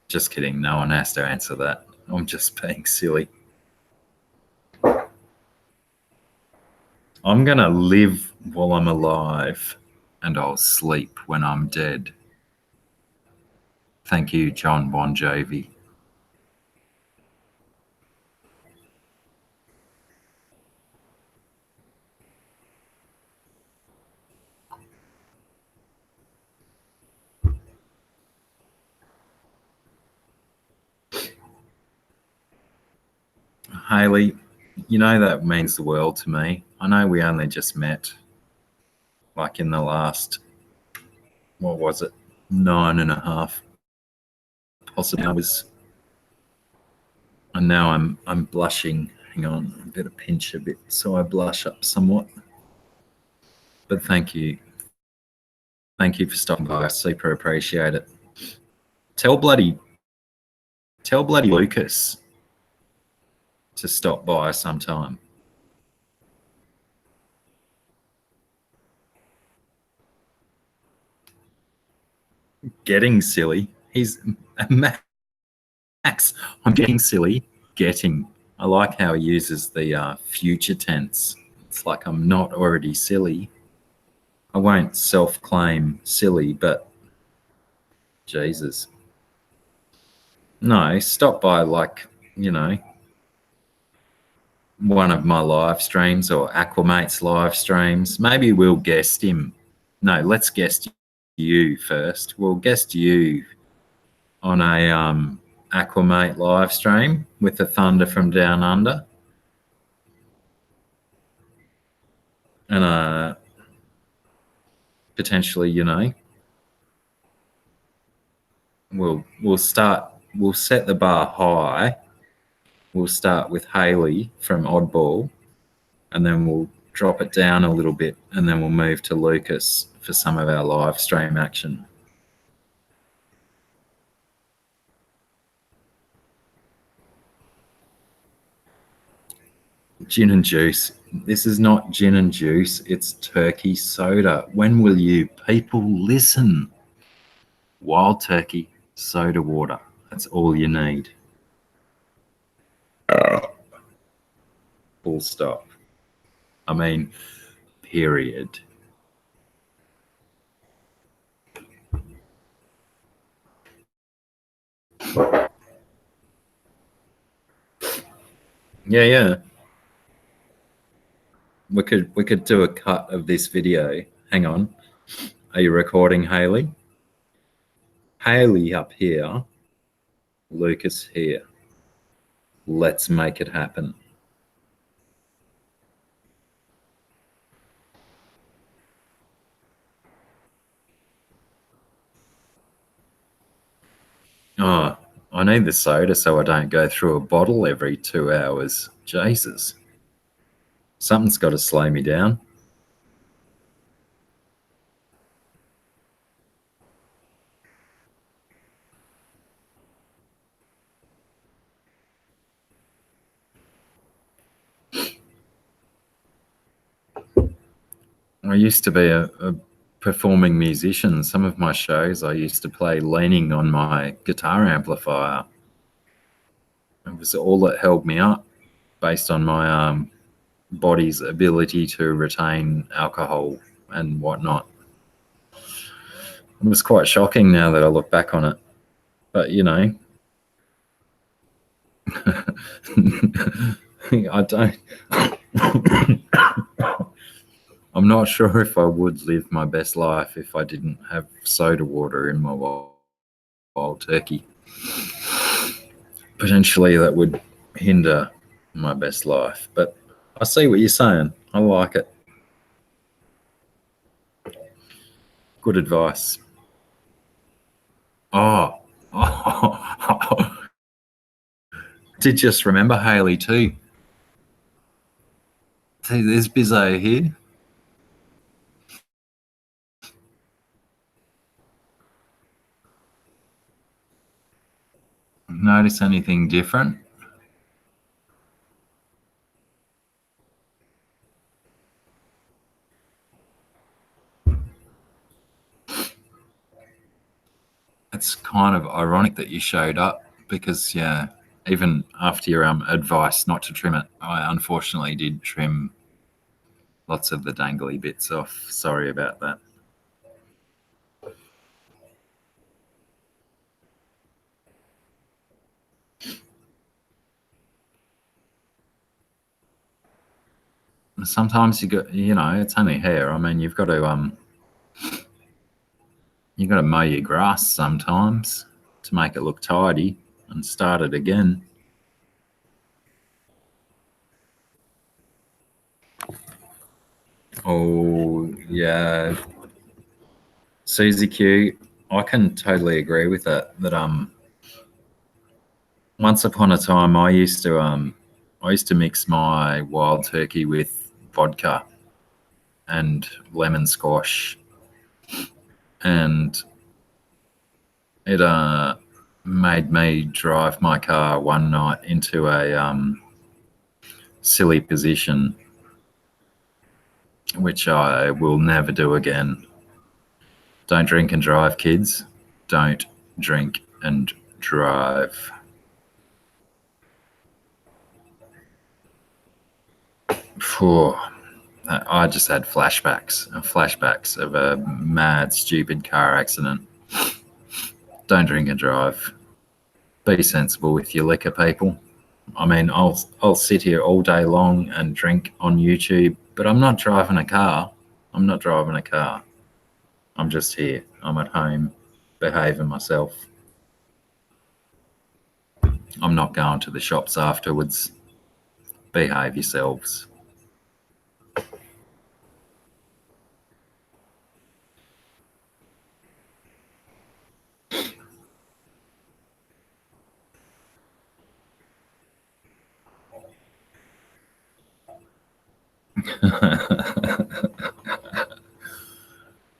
Just kidding. No one has to answer that. I'm just being silly. I'm going to live while I'm alive, and I'll sleep when I'm dead. Thank you, John Bon Jovi. Hayley, you know that means the world to me. I know we only just met, like in the last, what was it, 9.5 possibly hours. And now I'm blushing. Hang on, I better pinch a bit so I blush up somewhat. But thank you. Thank you for stopping by. I super appreciate it. Tell bloody Lucas to stop by sometime. Getting silly. He's Max. I'm getting silly. Getting. I like how he uses the future tense. It's like I'm not already silly. I won't self-claim silly, but Jesus. No, stop by, like, you know, one of my live streams or Aquamate's live streams. Maybe we'll guest him. No, let's guest you first. We'll guest you on a Aquamate live stream with the Thunder from Down Under. And potentially, you know, we'll set the bar high. We'll start with Hayley from Oddball, and then we'll drop it down a little bit, and then we'll move to Lucas for some of our live stream action. Gin and juice. This is not gin and juice, it's turkey soda. When will you people listen? Wild turkey, soda water. That's all you need. Full stop. I mean, period. Yeah. We could do a cut of this video. Hang on. Are you recording, Hayley? Hayley up here, Lucas here. Let's make it happen. Oh, I need the soda so I don't go through a bottle every 2 hours. Jesus. Something's got to slow me down. I used to be a performing musician. Some of my shows I used to play leaning on my guitar amplifier. It was all that held me up based on my body's ability to retain alcohol and whatnot. It was quite shocking now that I look back on it. But, you know, I don't... I'm not sure if I would live my best life if I didn't have soda water in my wild turkey. Potentially that would hinder my best life. But I see what you're saying. I like it. Good advice. Oh, did just remember Haley too. See, there's Bizzo here. Notice anything different? It's kind of ironic that you showed up because, yeah, even after your advice not to trim it, I unfortunately did trim lots of the dangly bits off. Sorry about that. Sometimes it's only hair. I mean, you've got to mow your grass sometimes to make it look tidy and start it again. Oh, yeah. Susie Q, I can totally agree with that. Once upon a time I used to mix my wild turkey with vodka and lemon squash, and it made me drive my car one night into a silly position which I will never do again. Don't drink and drive, kids. Don't drink and drive. Phew. I just had flashbacks of a mad, stupid car accident. Don't drink and drive. Be sensible with your liquor, people. I mean, I'll sit here all day long and drink on YouTube, but I'm not driving a car. I'm not driving a car. I'm just here. I'm at home, behaving myself. I'm not going to the shops afterwards. Behave yourselves.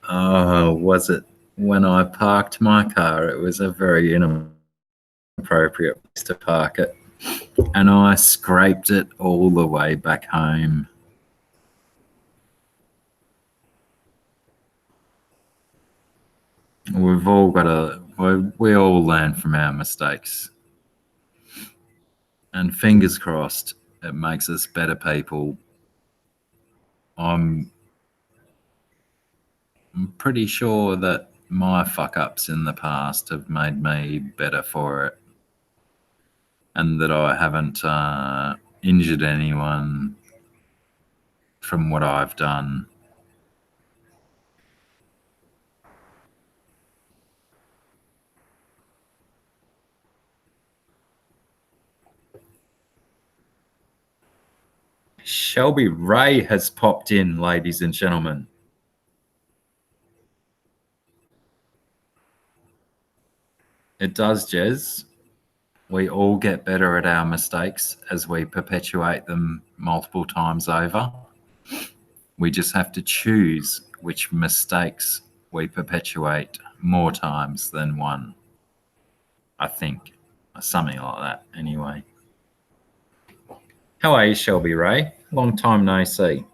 Oh, was it when I parked my car? It was a very inappropriate place to park it, and I scraped it all the way back home. We've all got we all learn from our mistakes, and fingers crossed it makes us better people. I'm pretty sure that my fuck ups in the past have made me better for it, and that I haven't injured anyone from what I've done. Shelby Ray has popped in, ladies and gentlemen. It does, Jez. We all get better at our mistakes as we perpetuate them multiple times over. We just have to choose which mistakes we perpetuate more times than one. I think. Something like that, anyway. How are you, Shelby Ray? Long time no see.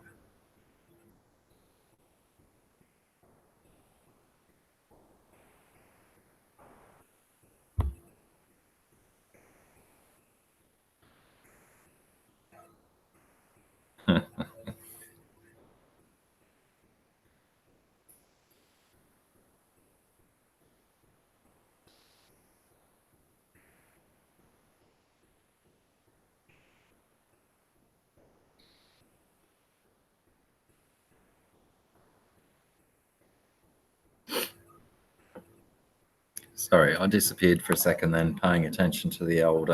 Sorry, I disappeared for a second then, paying attention to the old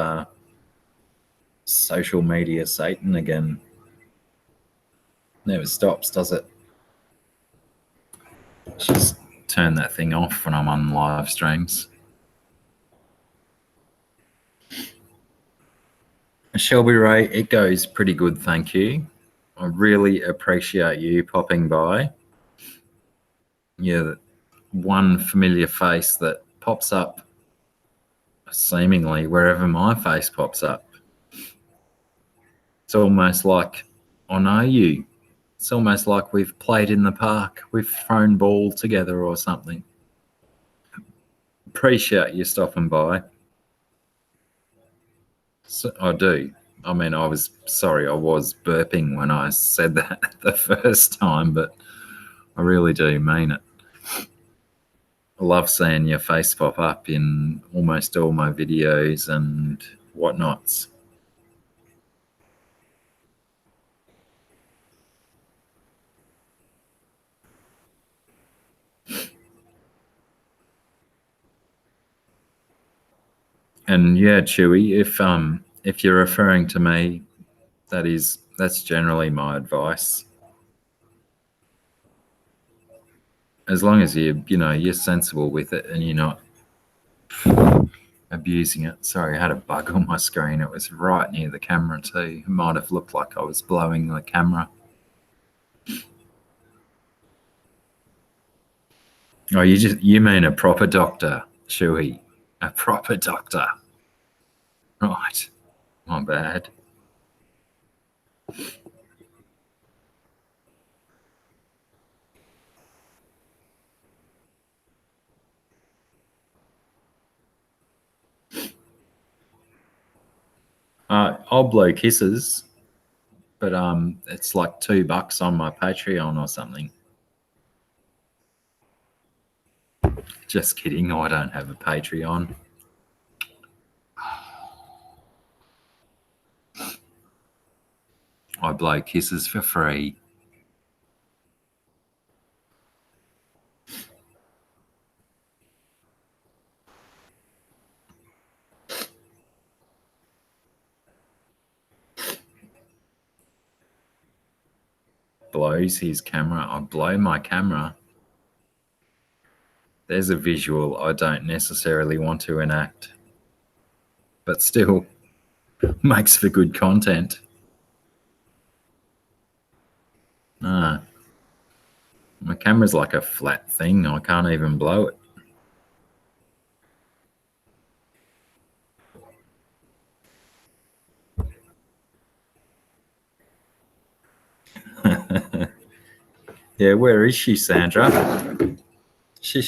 social media Satan again. Never stops, does it? Just turn that thing off when I'm on live streams. Shelby Ray, it goes pretty good, thank you. I really appreciate you popping by. Yeah, one familiar face that pops up seemingly wherever my face pops up. It's almost like I know you. It's almost like we've played in the park. We've thrown ball together or something. Appreciate you stopping by. So, I do. I mean, I was burping when I said that the first time, but I really do mean it. I love seeing your face pop up in almost all my videos and whatnots. And yeah, Chewy, if you're referring to me, that's generally my advice. As long as you're sensible with it and you're not abusing it. Sorry, I had a bug on my screen. It was right near the camera too. It might have looked like I was blowing the camera. Oh, you mean a proper doctor, Shuey? A proper doctor. Right. My bad. I'll blow kisses, but it's like $2 on my Patreon or something. Just kidding. I don't have a Patreon. I blow kisses for free. Blows his camera. I blow my camera. There's a visual I don't necessarily want to enact, but still makes for good content. My camera's like a flat thing. I can't even blow it. Yeah, where is she, Sandra? She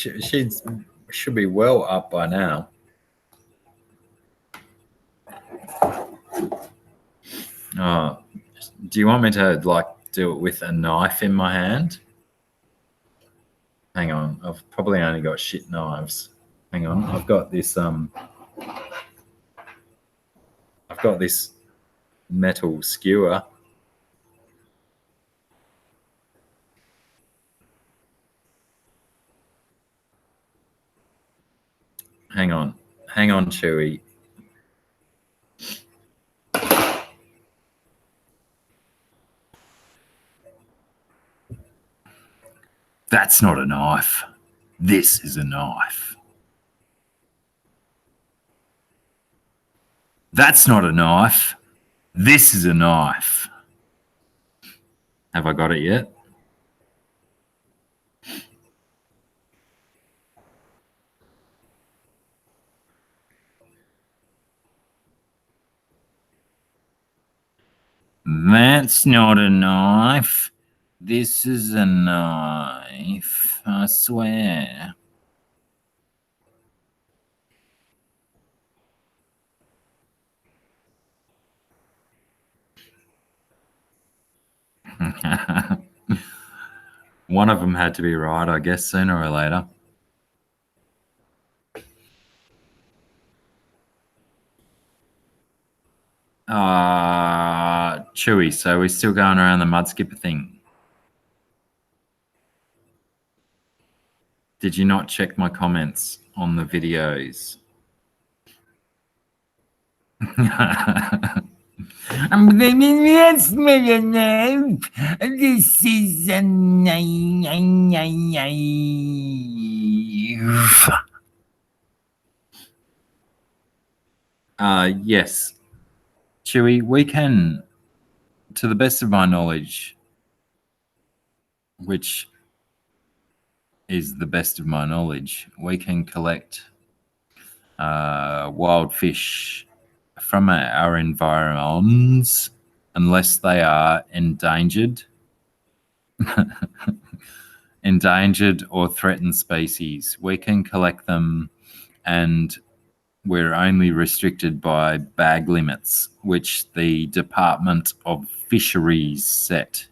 should be well up by now. Oh, do you want me to do it with a knife in my hand? Hang on, I've probably only got shit knives. Hang on, I've got this metal skewer. Hang on, Chewy. That's not a knife. This is a knife. That's not a knife. This is a knife. Have I got it yet? That's not a knife. This is a knife. I swear. One of them had to be right, I guess, sooner or later. Chewy, so we're still going around the mud skipper thing. Did you not check my comments on the videos? This is a Yes, Chewy, we can, to the best of my knowledge, which is the best of my knowledge, we can collect wild fish from our environments unless they are endangered, endangered or threatened species. We can collect them, and we're only restricted by bag limits, which the Department of Fisheries set.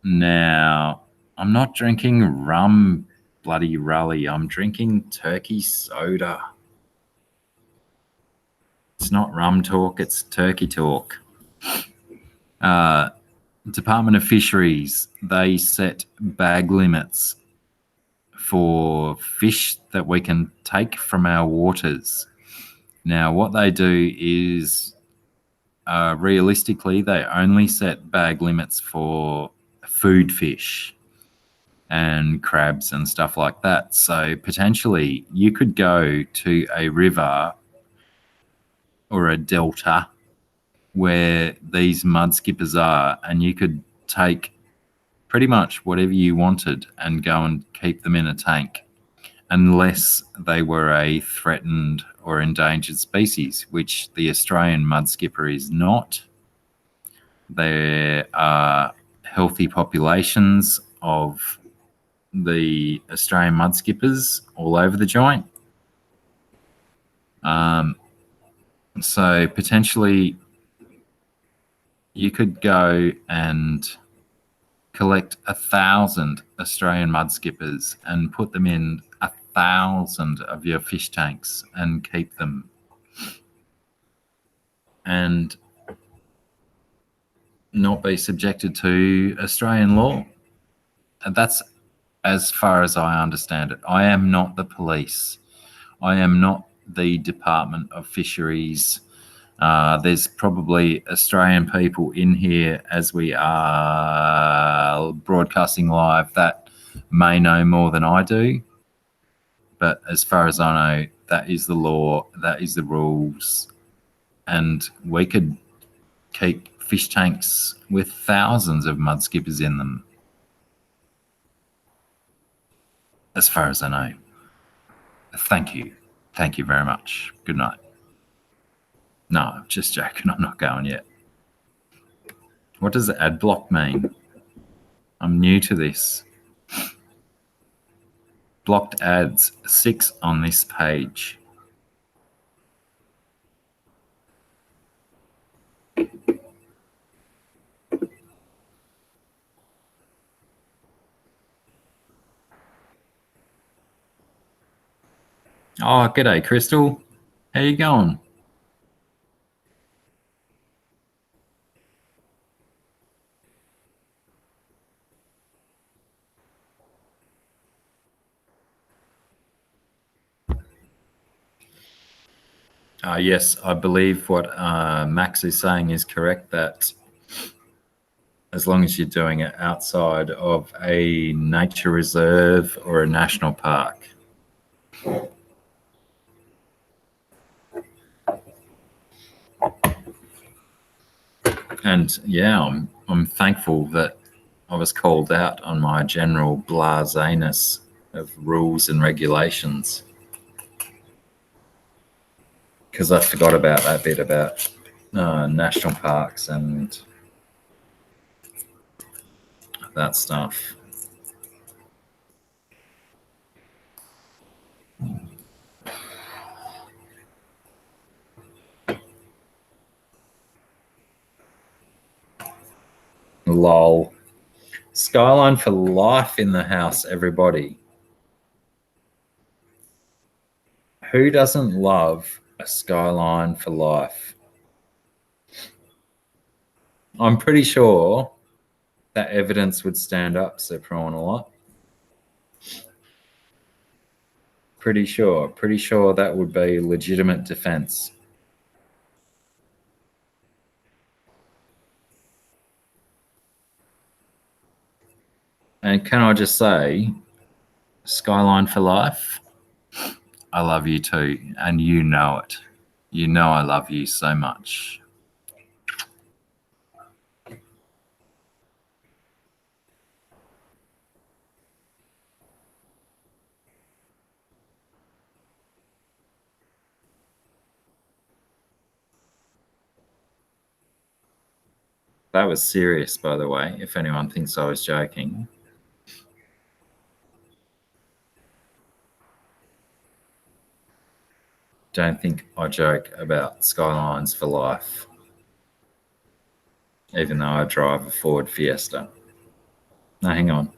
Now, I'm not drinking rum, bloody rally. I'm drinking turkey soda. It's not rum talk, it's turkey talk. Department of Fisheries, they set bag limits for fish that we can take from our waters. Now, what they do is, realistically, they only set bag limits for food fish and crabs and stuff like that. So potentially you could go to a river or a delta where these mud skippers are, and you could take pretty much whatever you wanted and go and keep them in a tank, unless they were a threatened or endangered species, which the Australian mud skipper is not. There are healthy populations of the Australian mud skippers all over the joint. So potentially you could go and collect 1,000 Australian mud skippers and put them in 1,000 of your fish tanks and keep them. And not be subjected to Australian law. And that's as far as I understand it. I am not the police. I am not the Department of Fisheries. There's probably Australian people in here as we are broadcasting live that may know more than I do. But as far as I know, that is the law, that is the rules. And we could keep fish tanks with thousands of mud skippers in them. As far as I know. Thank you. Thank you very much. Good night. No, I'm just joking. I'm not going yet. What does ad block mean? I'm new to this. Blocked ads, 6 on this page. Oh, g'day, Crystal. How you going? Yes, I believe what Max is saying is correct, that as long as you're doing it outside of a nature reserve or a national park. And yeah, I'm thankful that I was called out on my general blaseness of rules and regulations, because I forgot about that bit about national parks and that stuff. Lol. Skyline for life in the house, everybody. Who doesn't love a skyline for life? I'm pretty sure that evidence would stand up, Sir Prawn a lot. Pretty sure that would be legitimate defense. And can I just say, Skyline for life, I love you too, and you know it. You know I love you so much. That was serious, by the way, if anyone thinks I was joking. Don't think I joke about Skylines for life, even though I drive a Ford Fiesta. No, hang on.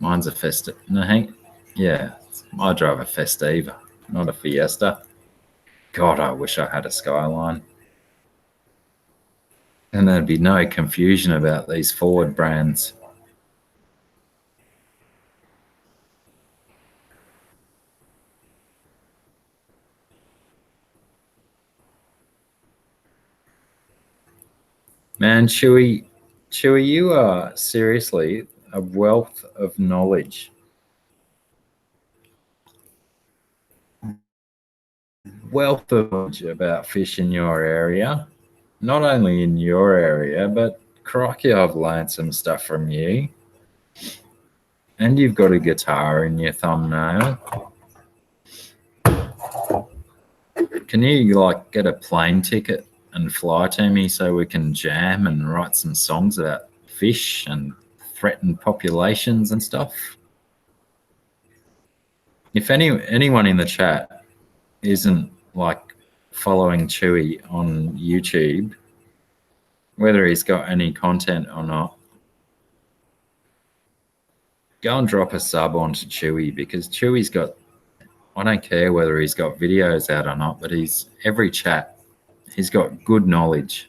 Mine's a Festa. No, yeah, I drive a Festiva, not a Fiesta. God, I wish I had a Skyline. And there'd be no confusion about these Ford brands. Man, Chewy, you are seriously a wealth of knowledge. Wealth of knowledge about fish in your area. Not only in your area, but crikey, I've learned some stuff from you. And you've got a guitar in your thumbnail. Can you like get a plane ticket and fly to me so we can jam and write some songs about fish and threatened populations and stuff? If anyone in the chat isn't like following Chewy on YouTube, whether he's got any content or not, go and drop a sub onto Chewy, because Chewy's got, I don't care whether he's got videos out or not, but every chat, he's got good knowledge.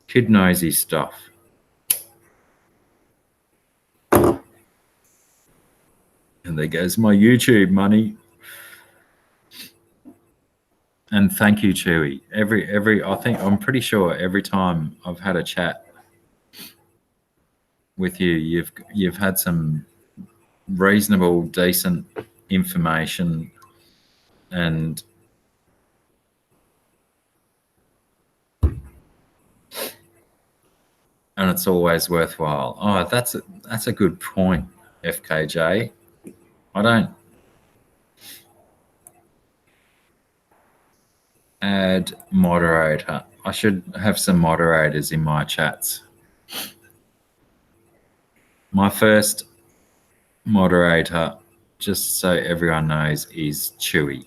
Kid knows his stuff. And there goes my YouTube money. And thank you, Chewy. I'm pretty sure every time I've had a chat with you, you've had some reasonable, decent information, and it's always worthwhile. Oh, that's a good point, FKJ. I don't add moderator. I should have some moderators in my chats. My first moderator, just so everyone knows, is Chewy.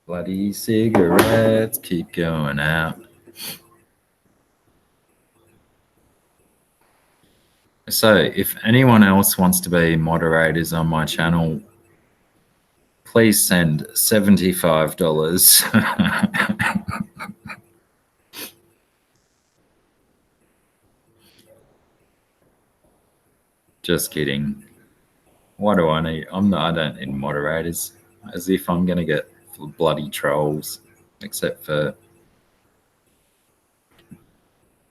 Bloody cigarettes keep going out. So if anyone else wants to be moderators on my channel, please send $75. Just kidding. What do I need? I don't need moderators. As if I'm going to get bloody trolls, except for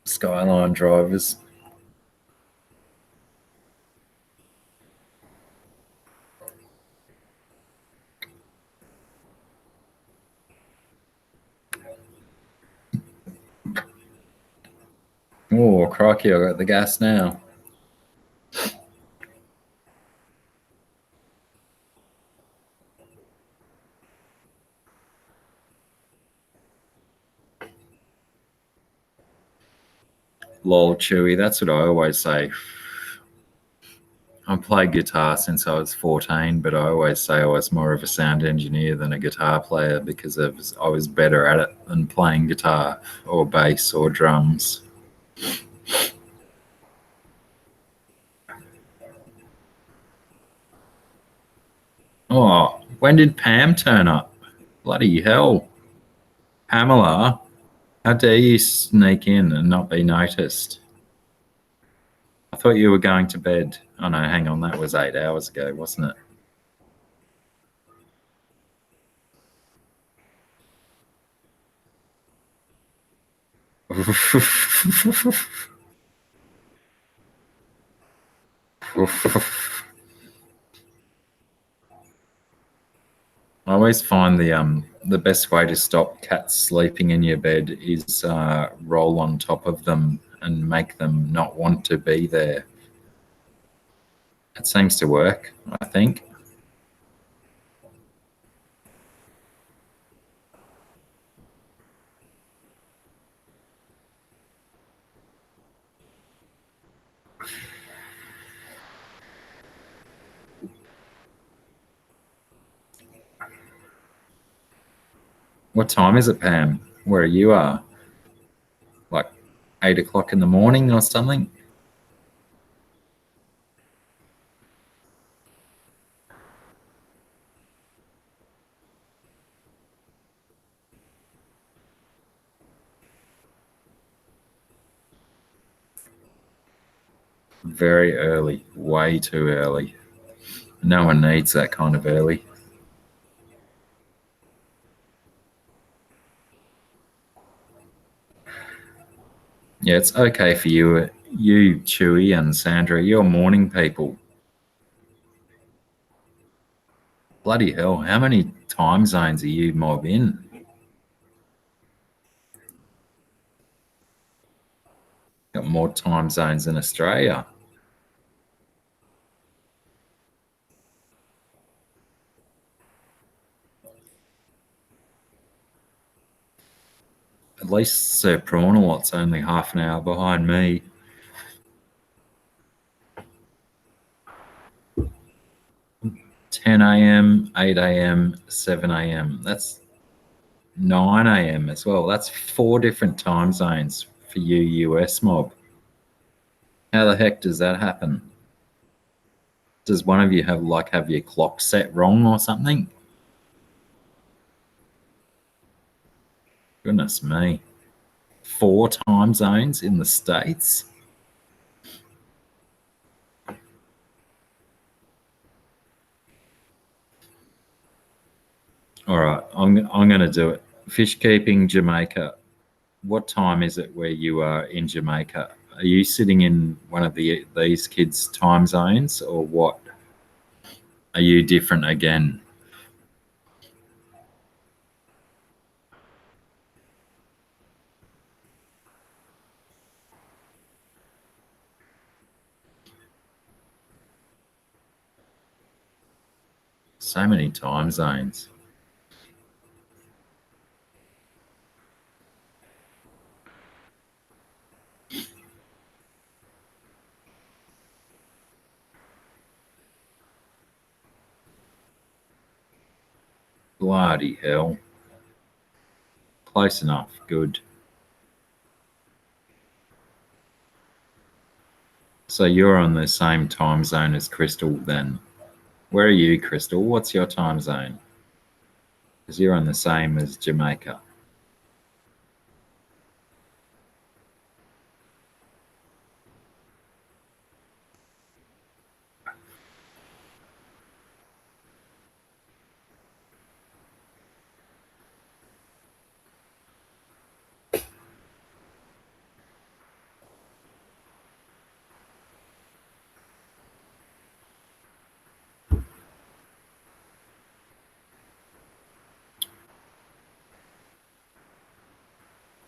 Skyline drivers. Oh, crikey, I got the gas now. Lol, Chewy, that's what I always say. I played guitar since I was 14, but I always say I was more of a sound engineer than a guitar player, because I was better at it than playing guitar or bass or drums. Oh, when did Pam turn up? Bloody hell. Pamela, how dare you sneak in and not be noticed? I I thought you were going to bed. Oh no, hang on, that was 8 hours ago, wasn't it? I always find the best way to stop cats sleeping in your bed is roll on top of them and make them not want to be there. It seems to work, I think. What time is it, Pam? Where you are? Like 8 o'clock in the morning or something? Very early, way too early. No one needs that kind of early. Yeah, it's okay for you, Chewy and Sandra. You're morning people. Bloody hell, how many time zones are you mob in? Got more time zones than Australia. At least Sir Prawnalot's only half an hour behind me. (10 a.m., 8 a.m., 7 a.m.). That's 9 a.m. as well. That's 4 different time zones for you, US mob. How the heck does that happen? Does one of you have your clock set wrong or something? Goodness me. 4 time zones in the States? All right, I'm going to do it. Fish keeping, Jamaica. What time is it where you are in Jamaica? Are you sitting in one of these kids' time zones, or what? Are you different again? So many time zones. Bloody hell. Close enough. Good. So you're on the same time zone as Crystal then. Where are you, Crystal? What's your time zone? Because you're on the same as Jamaica.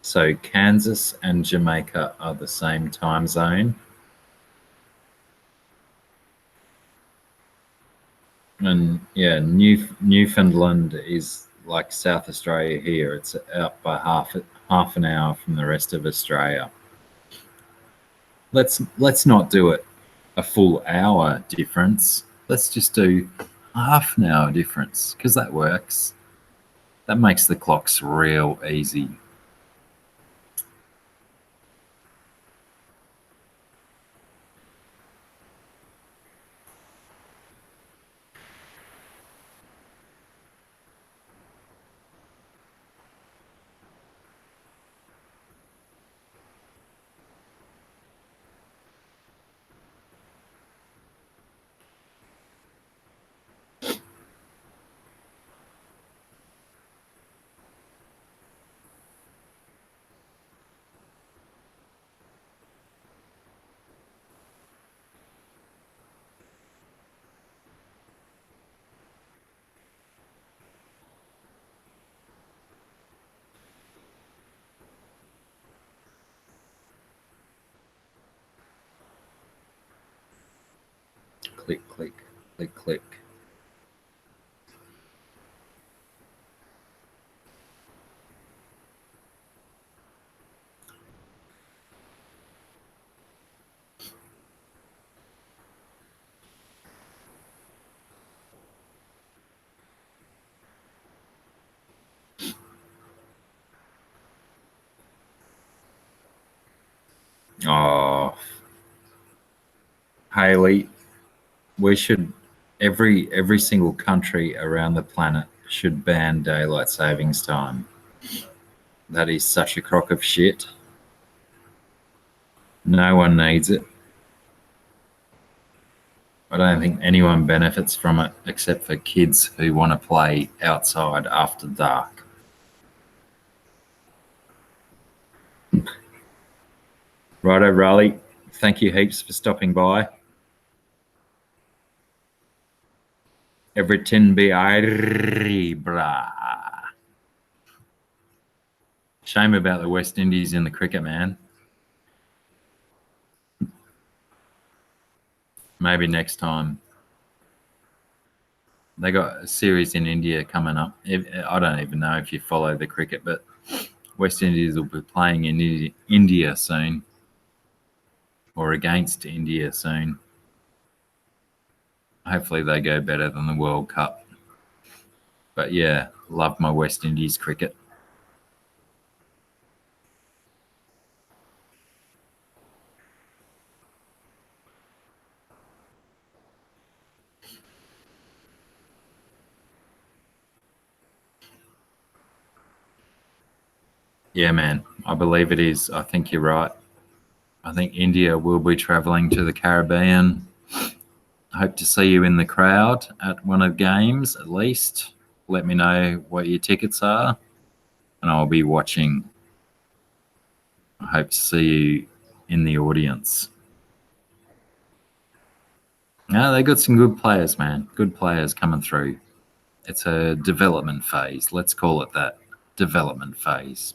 So Kansas and Jamaica are the same time zone. And yeah, Newfoundland is like South Australia here. It's out by half an hour from the rest of Australia. Let's not do it a full hour difference. Let's just do half an hour difference, because that works. That makes the clocks real easy. click, click, click, click. Oh, Haley, we should every single country around the planet should ban daylight savings time. That is such a crock of shit. No one needs it. I don't think anyone benefits from it except for kids who want to play outside after dark. Righto, Raleigh. Thank you heaps for stopping by. Everything be brah. Shame about the West Indies in the cricket, man. Maybe next time. They got a series in India coming up. I don't even know if you follow the cricket, but West Indies will be playing in India soon, or against India soon. Hopefully they go better than the World Cup. But yeah, love my West Indies cricket. Yeah, man, I believe it is. I think you're right. I think India will be travelling to the Caribbean. Hope to see you in the crowd at one of the games at least. Let me know what your tickets are, and I'll be watching. I hope to see you in the audience. No, they got some good players, man. Good players coming through. It's a development phase. Let's call it that. Development phase.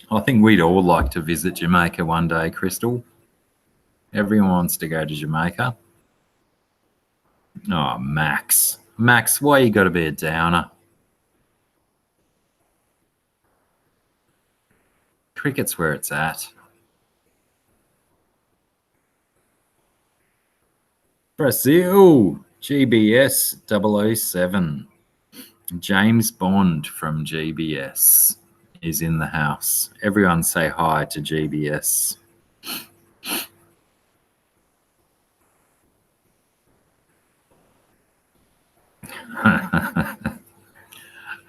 I think we'd all like to visit Jamaica one day, Crystal. Everyone wants to go to Jamaica. Oh, Max. Max, why you got to be a downer? Cricket's where it's at. Brazil, GBS 007. James Bond from GBS is in the house. Everyone say hi to GBS.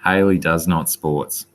Haley does not sports.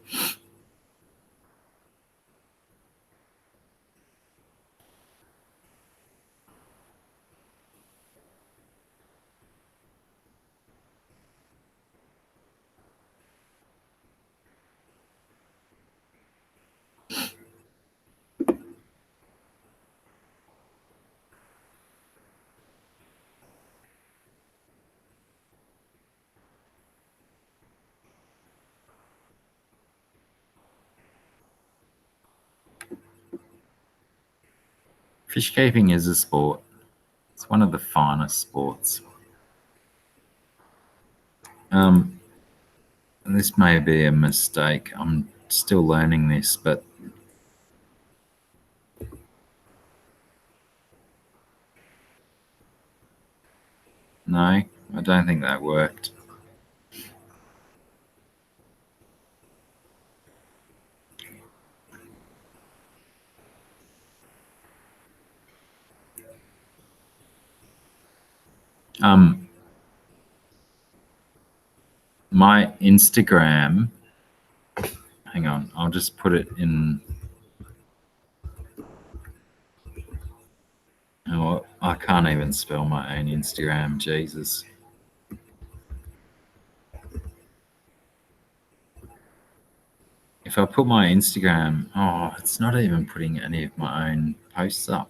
Fish keeping is a sport. It's one of the finest sports. This may be a mistake. I'm still learning this, but no, I don't think that worked. My Instagram, hang on, I'll just put it in. Oh, I can't even spell my own Instagram, Jesus. If I put my Instagram, oh, it's not even putting any of my own posts up.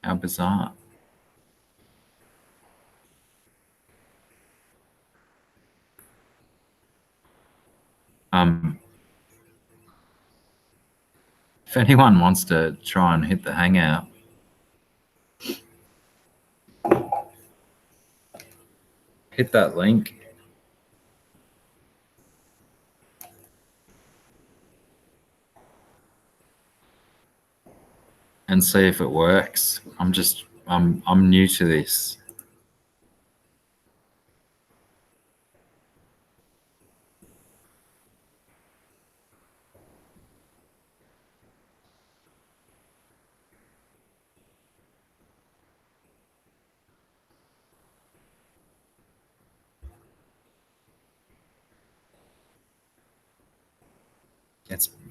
How bizarre. If anyone wants to try and hit the hangout, hit that link. And see if it works. I'm new to this.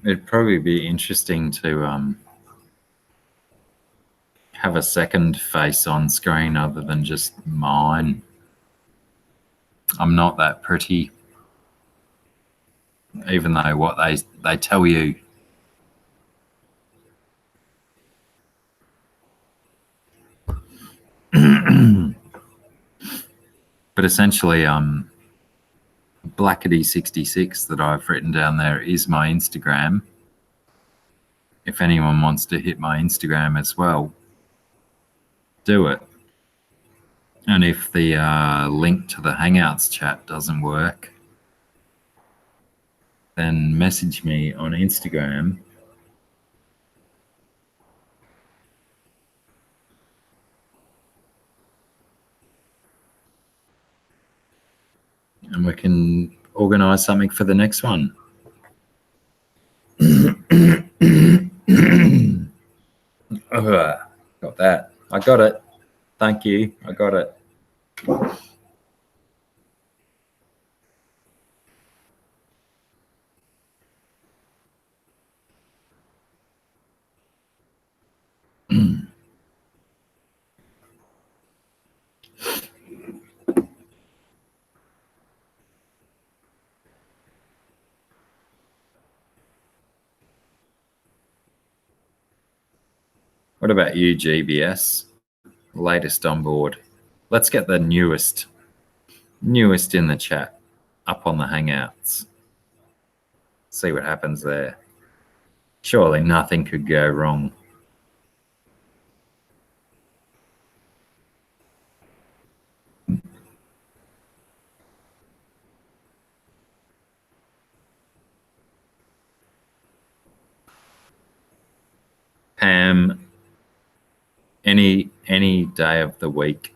It'd probably be interesting to have a second face on screen other than just mine. I'm not that pretty, even though what they tell you. But essentially, Blackity66 that I've written down there is my Instagram. If anyone wants to hit my Instagram as well, do it. And if the link to the Hangouts chat doesn't work, then message me on Instagram. And we can organise something for the next one. Got that. I got it. Thank you. I got it. What about you, GBS? Latest on board. Let's get the newest in the chat up on the Hangouts. See what happens there. Surely nothing could go wrong. Pam, any day of the week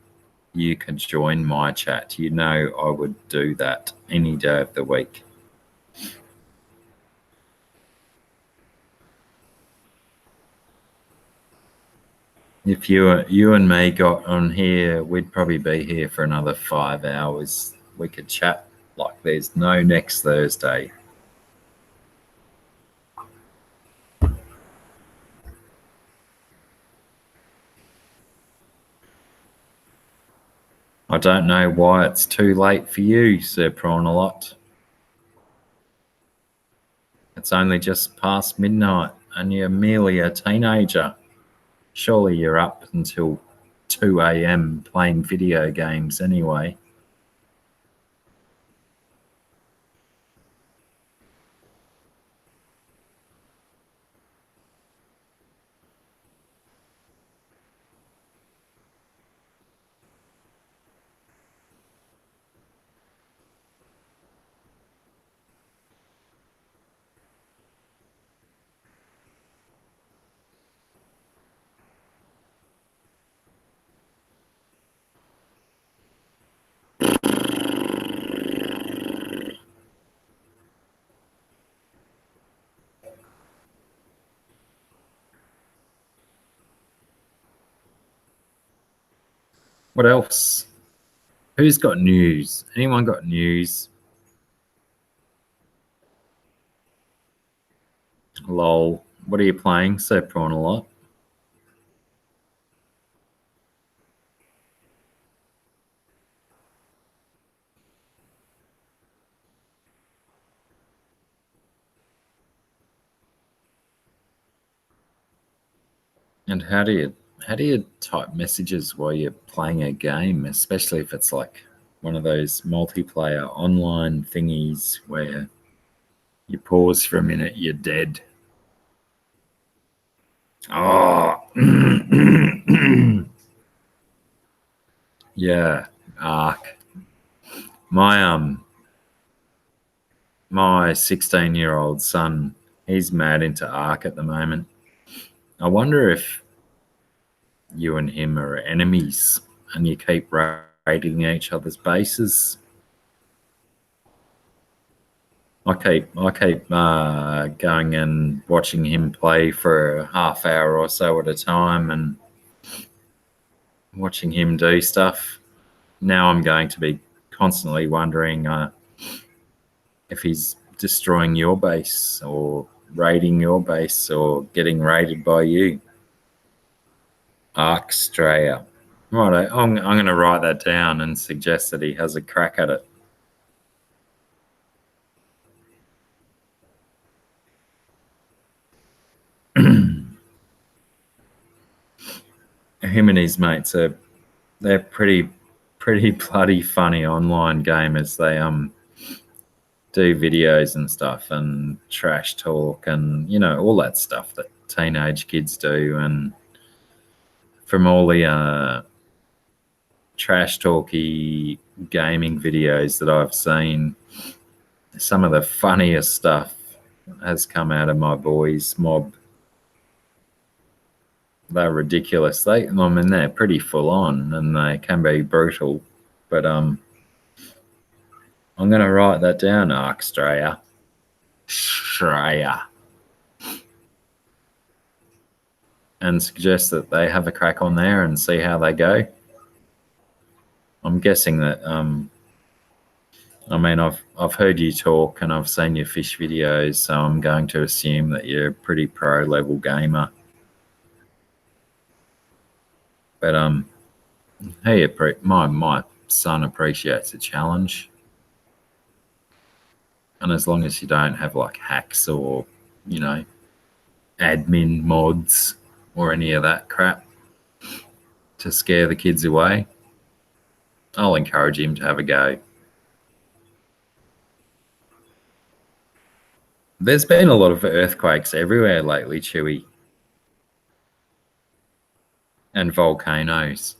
you can join my chat. You know I would do that any day of the week. If you and me got on here, we'd probably be here for another 5 hours. We could chat like there's no next Thursday. I don't know why it's too late for you, Sir Prawn-a-Lot. It's only just past midnight and you're merely a teenager. Surely you're up until 2 a.m. playing video games anyway. What else? Who's got news? Anyone got news? Lol. What are you playing, Sir Prawn-a-Lot? And how do you type messages while you're playing a game, especially if it's like one of those multiplayer online thingies where You pause for a minute, you're dead. Oh, yeah, Ark. My 16-year-old son, he's mad into Ark at the moment. I wonder if you and him are enemies and you keep raiding each other's bases. I keep going and watching him play for a half hour or so at a time and watching him do stuff. Now I'm going to be constantly wondering if he's destroying your base or raiding your base or getting raided by you. Arkstraya. Right, I'm going to write that down and suggest that he has a crack at it. Him and his mates they're pretty bloody funny online gamers. They do videos and stuff and trash talk and all that stuff that teenage kids do. And from all the trash talky gaming videos that I've seen, some of the funniest stuff has come out of my boys mob. They're ridiculous. They're pretty full on and they can be brutal, but I'm going to write that down, Arkstraya. And suggest that they have a crack on there and see how they go. I'm guessing that I've heard you talk and I've seen your fish videos, so I'm going to assume that you're a pretty pro level gamer. But hey, my son appreciates a challenge, and as long as you don't have like hacks or admin mods or any of that crap to scare the kids away, I'll encourage him to have a go. There's been a lot of earthquakes everywhere lately, Chewy. And volcanoes.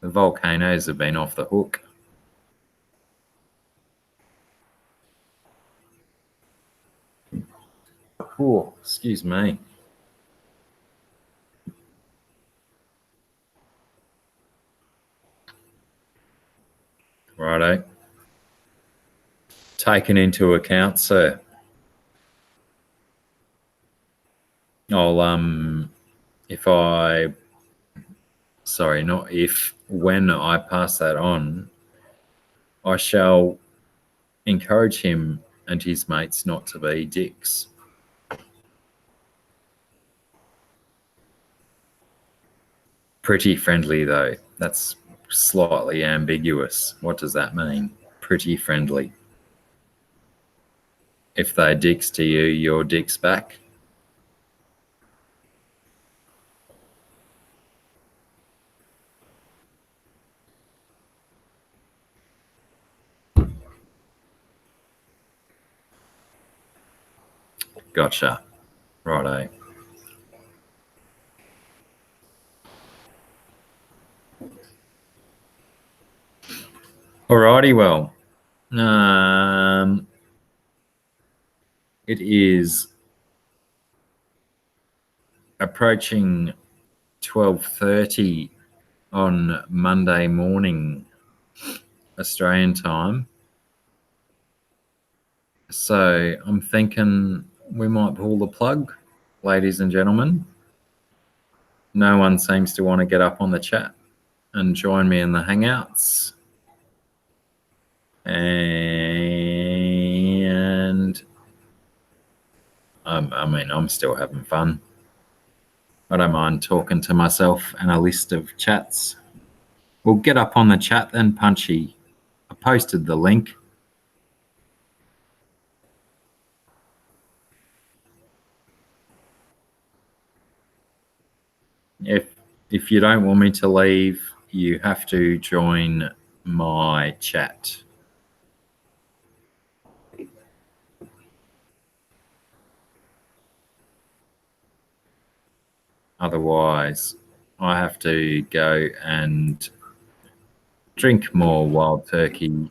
The volcanoes have been off the hook. Oh, excuse me. Righto. Taken into account, sir. I'll when I pass that on, I shall encourage him and his mates not to be dicks. Pretty friendly, though. That's slightly ambiguous. What does that mean? Pretty friendly. If they're dicks to you, you're dicks back. Gotcha. Righto. Alrighty, well. It is approaching 12:30 on Monday morning, Australian time. So I'm thinking we might pull the plug, ladies and gentlemen. No one seems to want to get up on the chat and join me in the Hangouts. And I'm still having fun. I don't mind talking to myself and a list of chats. We'll get up on the chat then, Punchy. I posted the link. If you don't want me to leave, you have to join my chat. Otherwise, I have to go and drink more wild turkey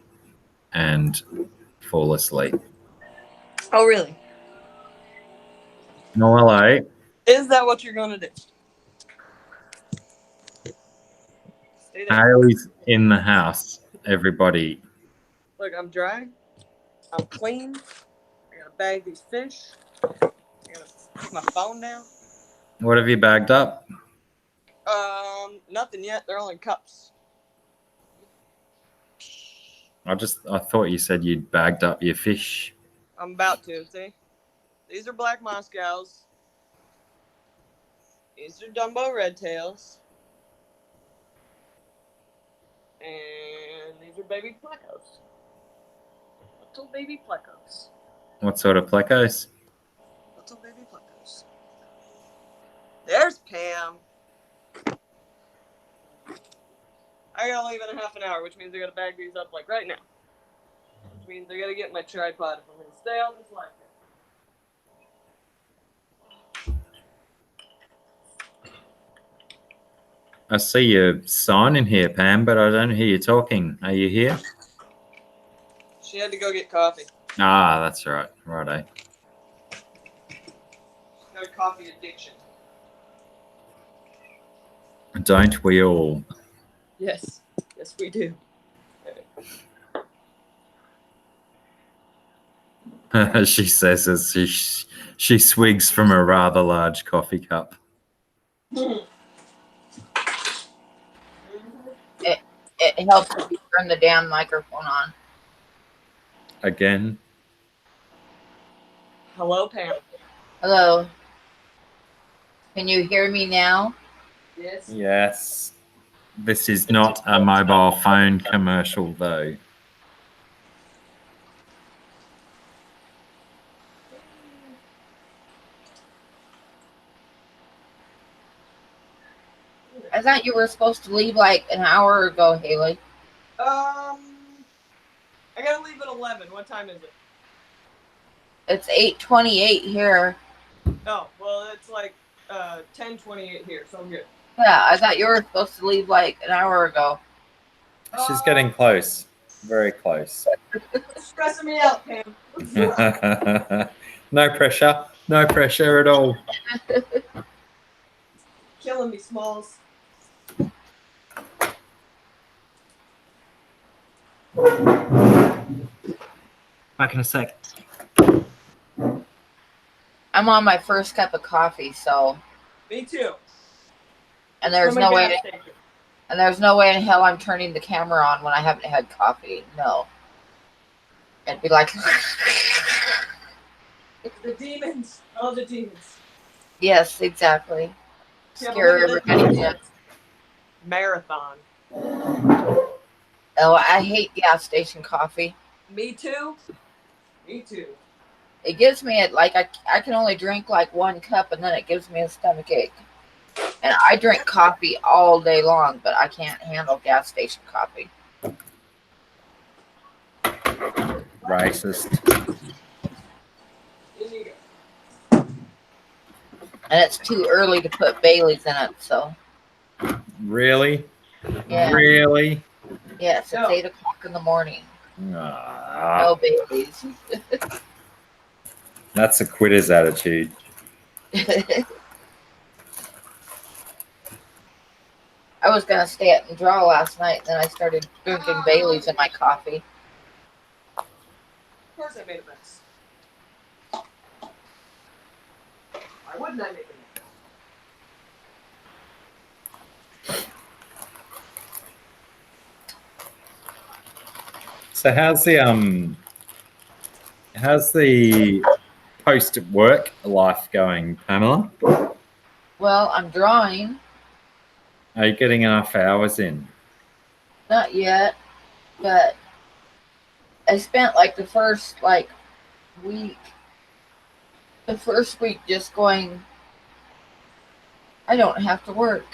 and fall asleep. Oh, really? Oh, hello. Is that what you're going to do? Stay there. Haley's in the house, everybody. Look, I'm dry. I'm clean. I gotta bag these fish. I gotta put my phone down. What have you bagged up? Nothing yet. They're all in cups. I thought you said you'd bagged up your fish. I'm about to, see? These are black Moscows. These are Dumbo red tails. And these are baby plecos. Little baby plecos. What sort of plecos? Little baby plecos. There's Pam. I gotta leave in a half an hour, which means I gotta bag these up like right now. Which means I gotta get my tripod if I'm gonna stay on this life. I see your sign in here, Pam, but I don't hear you talking. Are you here? She had to go get coffee. Ah, that's right. Righto. She's got a coffee addiction. Don't we all? Yes. Yes, we do. She says as she swigs from a rather large coffee cup. It helps if you turn the damn microphone on. Again? Hello, Pam. Hello. Can you hear me now? Yes. Yes. This is not a mobile phone commercial, though. I thought you were supposed to leave like an hour ago, Haley. I gotta leave at 11. What time is it? It's 8:28 here. Oh, well, it's like 10:28 here, so I'm good. Yeah, I thought you were supposed to leave like an hour ago. She's getting close. Very close. It's stressing me out, Pam. No pressure. No pressure at all. Killing me, Smalls. Back in a sec. I'm on my first cup of coffee, so Me too. and there's From a no way gas station. and there's no way in hell I'm turning the camera on when I haven't had coffee. No. It'd be like The demons. Oh, the demons. yes, exactly. Yeah, Scare but look at everybody. this. Marathon. Oh, I hate gas station coffee. Me too. Me too. It gives me I can only drink like one cup and then it gives me a stomach ache. And I drink coffee all day long, but I can't handle gas station coffee. Racist. In you go. And it's too early to put Bailey's in it, so Really? yeah. Really? Yes, it's No. 8:00 in the morning. Ah, No Bailey's. that's a quitter's attitude. I was gonna stay up and draw last night, and then I started drinking Bailey's in my coffee. Of course I made a mess. Why wouldn't I make a mess? So how's the post work life going, Pamela? Well, I'm drawing. Are you getting enough hours in? Not yet, but I spent like the first week just going, I don't have to work.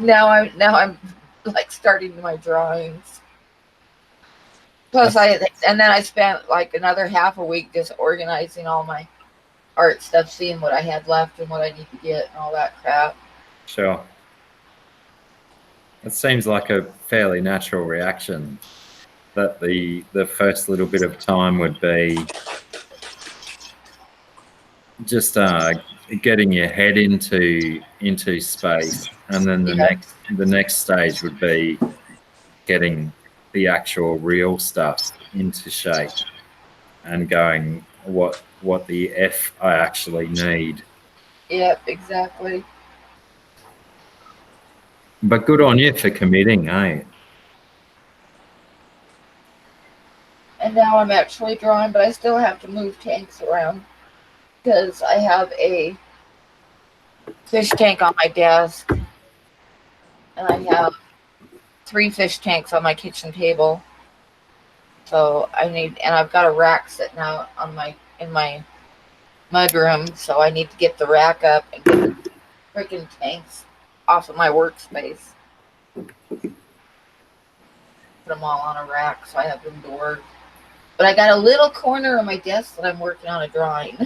now I'm like starting my drawings. Plus then I spent like another half a week just organizing all my art stuff, seeing what I had left and what I need to get and all that crap. Sure. It seems like a fairly natural reaction that the first little bit of time would be just getting your head into space, and then the next stage would be getting the actual real stuff into shape and going what the F I actually need. Yep, exactly. But good on you for committing, eh? And now I'm actually drawing, but I still have to move tanks around because I have a fish tank on my desk and I have 3 fish tanks on my kitchen table. So and I've got a rack sitting out on in my mudroom, so I need to get the rack up and get the freaking tanks off of my workspace. Put them all on a rack so I have room to work. But I got a little corner of my desk that I'm working on a drawing.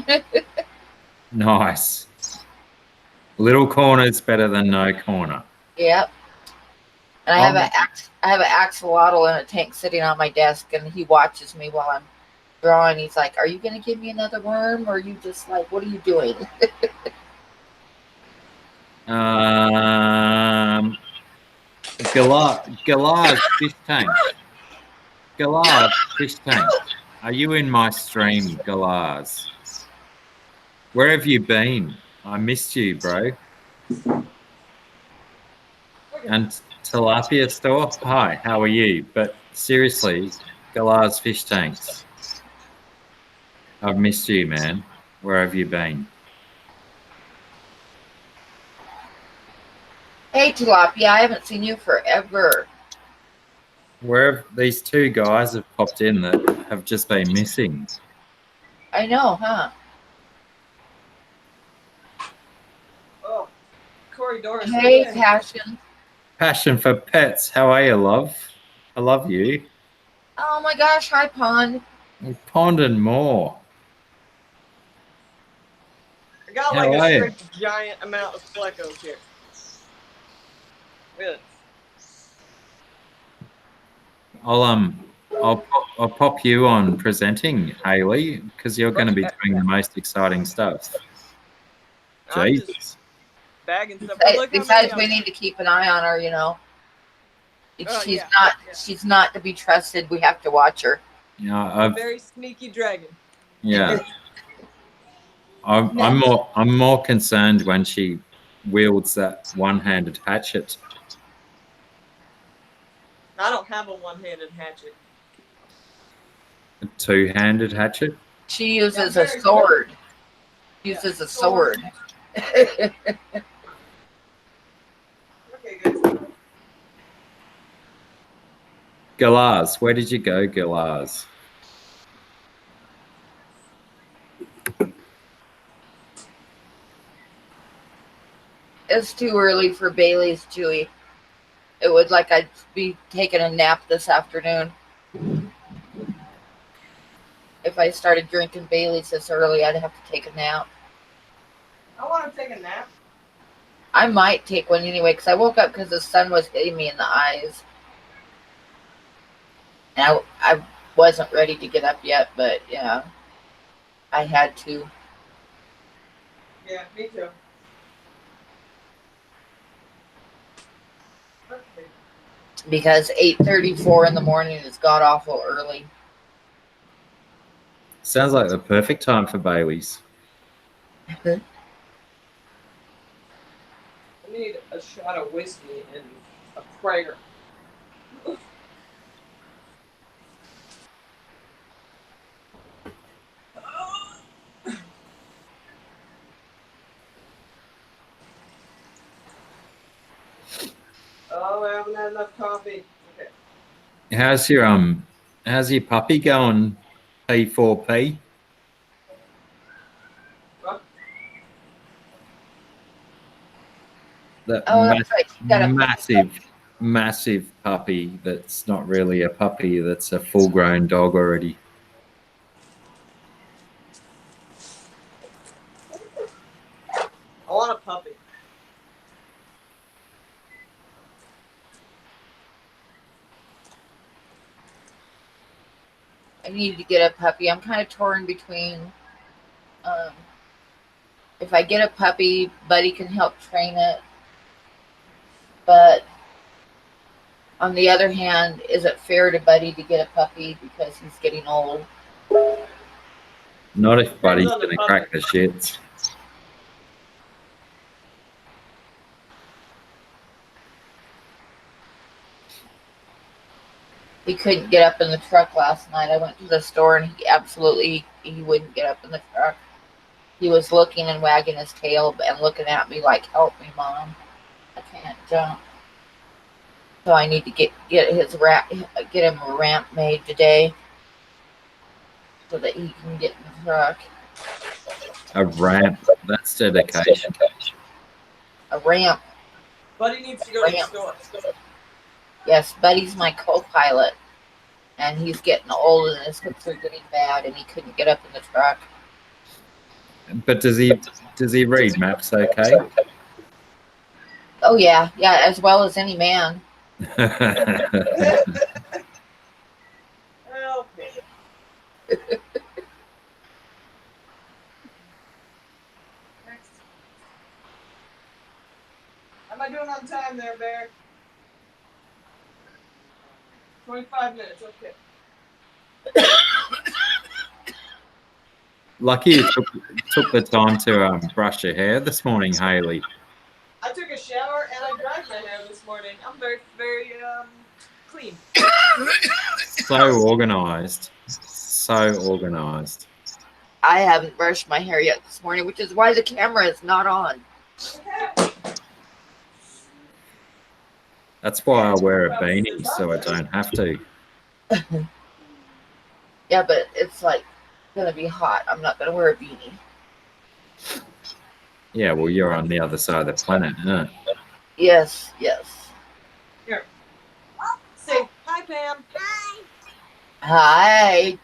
Nice. Little corner's better than no corner. Yep. And I have an axolotl in a tank sitting on my desk, and he watches me while I'm drawing. He's like, "Are you gonna give me another worm, or are you just like, what are you doing?" Galah's fish tank. Galah's fish tank. Are you in my stream, Galah's? Where have you been? I missed you, bro. And Tilapia Store, hi, how are you? But seriously, Galah's fish tanks. I've missed you, man. Where have you been? Hey, Tilapia, I haven't seen you forever. Where have these 2 guys have popped in that have just been missing? I know, huh? Oh, Corey Doris. Hey, Passion. Passion for pets. How are you, love? I love you. Oh my gosh, hi, Pond. Pond and more. I got How like are a you? strict giant amount of fleckos here. Good. I'll pop you on presenting, Haley, because you're going to be doing the most exciting stuff. I'm Jesus. just bagging stuff. But look how Besides, many we need to keep an eye on her, you know. She's yeah. she's not to be trusted. We have to watch her. Yeah, very sneaky dragon. yeah. I'm more concerned when she wields that one-handed hatchet. I don't have a one-handed hatchet. A two-handed hatchet? She uses a sword. Uses a sword. Okay, good. Galah's, where did you go, Galah's? It's too early for Bailey's, Chewy. It would like I'd be taking a nap this afternoon. If I started drinking Bailey's this early, I'd have to take a nap. I want to take a nap. I might take one anyway, because I woke up because the sun was hitting me in the eyes. And I wasn't ready to get up yet, but yeah, I had to. Yeah, me too. Okay. Because 8:34 in the morning is god awful early. Sounds like the perfect time for Bailey's. I need a shot of whiskey and a prayer. Oh, I haven't had enough coffee. Okay. How's your puppy going, P4P? What? That That's right. You got a massive puppy that's not really a puppy, that's a full-grown dog already. I need to get a puppy. I'm kind of torn between um, if I get a puppy, Buddy can help train it. But on the other hand, is it fair to Buddy to get a puppy because he's getting old? Not if Buddy's on the going to puppy. crack the shits. He couldn't get up in the truck last night. I went to the store and he wouldn't get up in the truck. He was looking and wagging his tail and looking at me like, "Help me, Mom. I can't jump." So I need to get him a ramp made today so that he can get in the truck. A ramp. That's dedication. A ramp. Buddy needs to go to the store. Yes, Buddy's my co-pilot, and he's getting old and his hips are getting bad, and he couldn't get up in the truck. But does he read maps okay? Oh yeah, as well as any man. Help me. How am I doing on time there, Bear? 25 minutes, okay. Lucky you took the time to brush your hair this morning, Haley. I took a shower and I dried my hair this morning. I'm very, very clean. So organized. So organized. I haven't brushed my hair yet this morning, which is why the camera is not on. Okay. That's why I wear a beanie, so I don't have to. Yeah, but it's like gonna be hot. I'm not gonna wear a beanie. Yeah, well, you're on the other side of the planet, huh? Yes. Here. Say hi, Pam. Hi.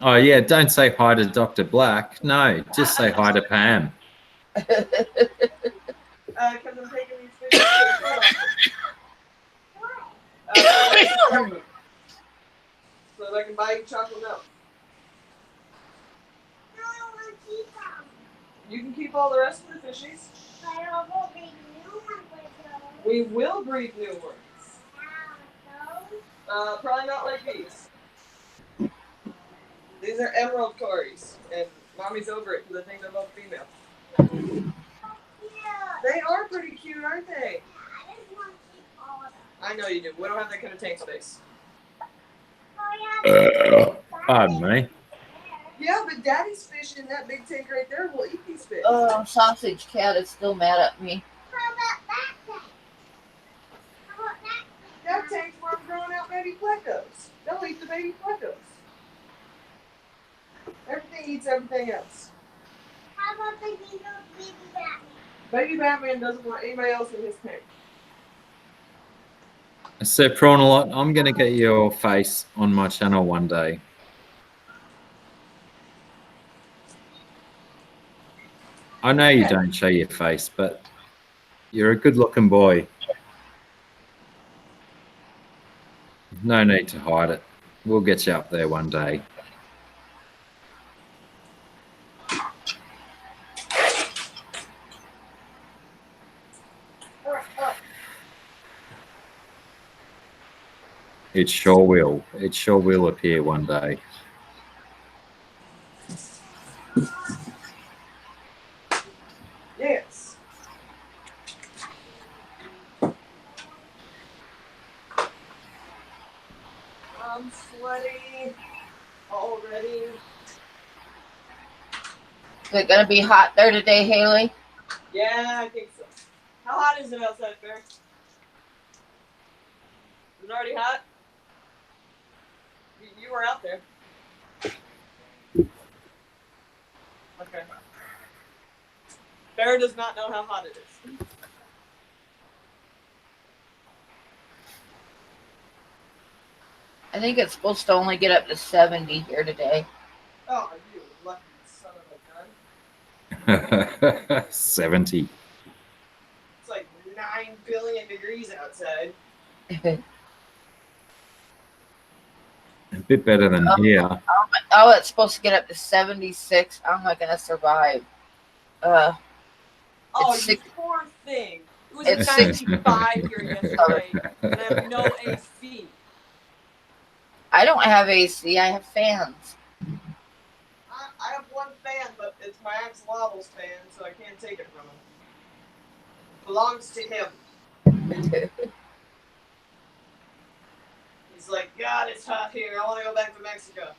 Oh, yeah, don't say hi to Dr. Black. No, just say hi to Pam. Because I'm taking these pictures to the so that I can buy you chocolate milk. You can keep all the rest of the fishies. We will breed new ones. Probably not like these. These are emerald cories, and Mommy's over it because I think they're both female. They are pretty cute, aren't they? I know you do. We don't have that kind of tank space. Pardon me. Yeah, but Daddy's fish in that big tank right there will eat these fish. Oh, Sausage Cat is still mad at me. That tank's where I'm growing out baby plecos. They'll eat the baby plecos. Everything eats everything else. How about the little baby Batman? Baby Batman doesn't want anybody else in his tank. So, Prawnalot, I'm going to get your face on my channel one day. I know you don't show your face, but you're a good-looking boy. No need to hide it. We'll get you up there one day. It sure will. It sure will appear one day. Yes. I'm sweaty already. Is it gonna be hot there today, Haley? Yeah, I think so. How hot is it outside, Bear? Is it already hot? You were out there. Okay. Bear does not know how hot it is. I think it's supposed to only get up to 70 here today. Oh, you lucky son of a gun. 70. It's like 9 billion degrees outside. A bit better than here. Oh, it's supposed to get up to 76. How am I going to survive? Oh, It's you six- poor thing. It was it's 95 here yesterday, and I have no AC. I don't have AC. I have fans. I have one fan, but it's my axolotls fan, so I can't take it from him. It belongs to him. He's like, God, it's hot here. I want to go back to Mexico.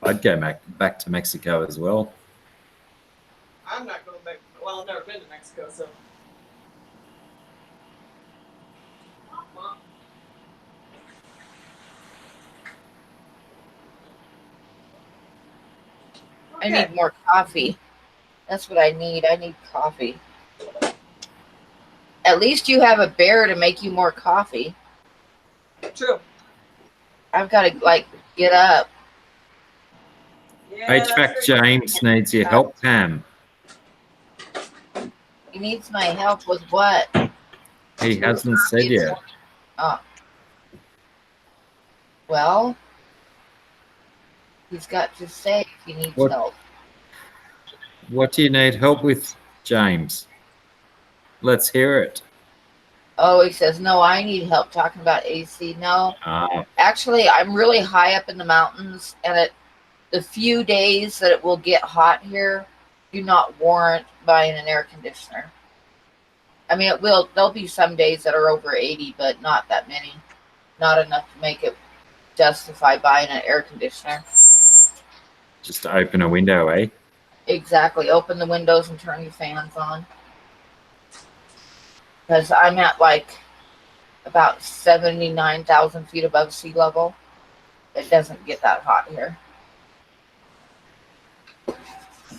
I'd go back to Mexico as well. I'm not going back. Well, I've never been to Mexico, so. Well, I need more coffee. That's what I need. I need coffee. At least you have a bear to make you more coffee. True. I've got to, like, get up. Yeah, HVAC that's James needs your help, Pam. He needs my help with what? He hasn't said yet. Oh. Well, he's got to say if he needs What? help. What do you need help with, James? Let's hear it. Oh, he says, no, I need help talking about AC. No, actually, I'm really high up in the mountains, and the few days that it will get hot here do not warrant buying an air conditioner. I mean, there'll be some days that are over 80, but not that many. Not enough to make it justify buying an air conditioner. Just open a window, eh? Exactly. Open the windows and turn your fans on. Because I'm at like about 79,000 feet above sea level. It doesn't get that hot here.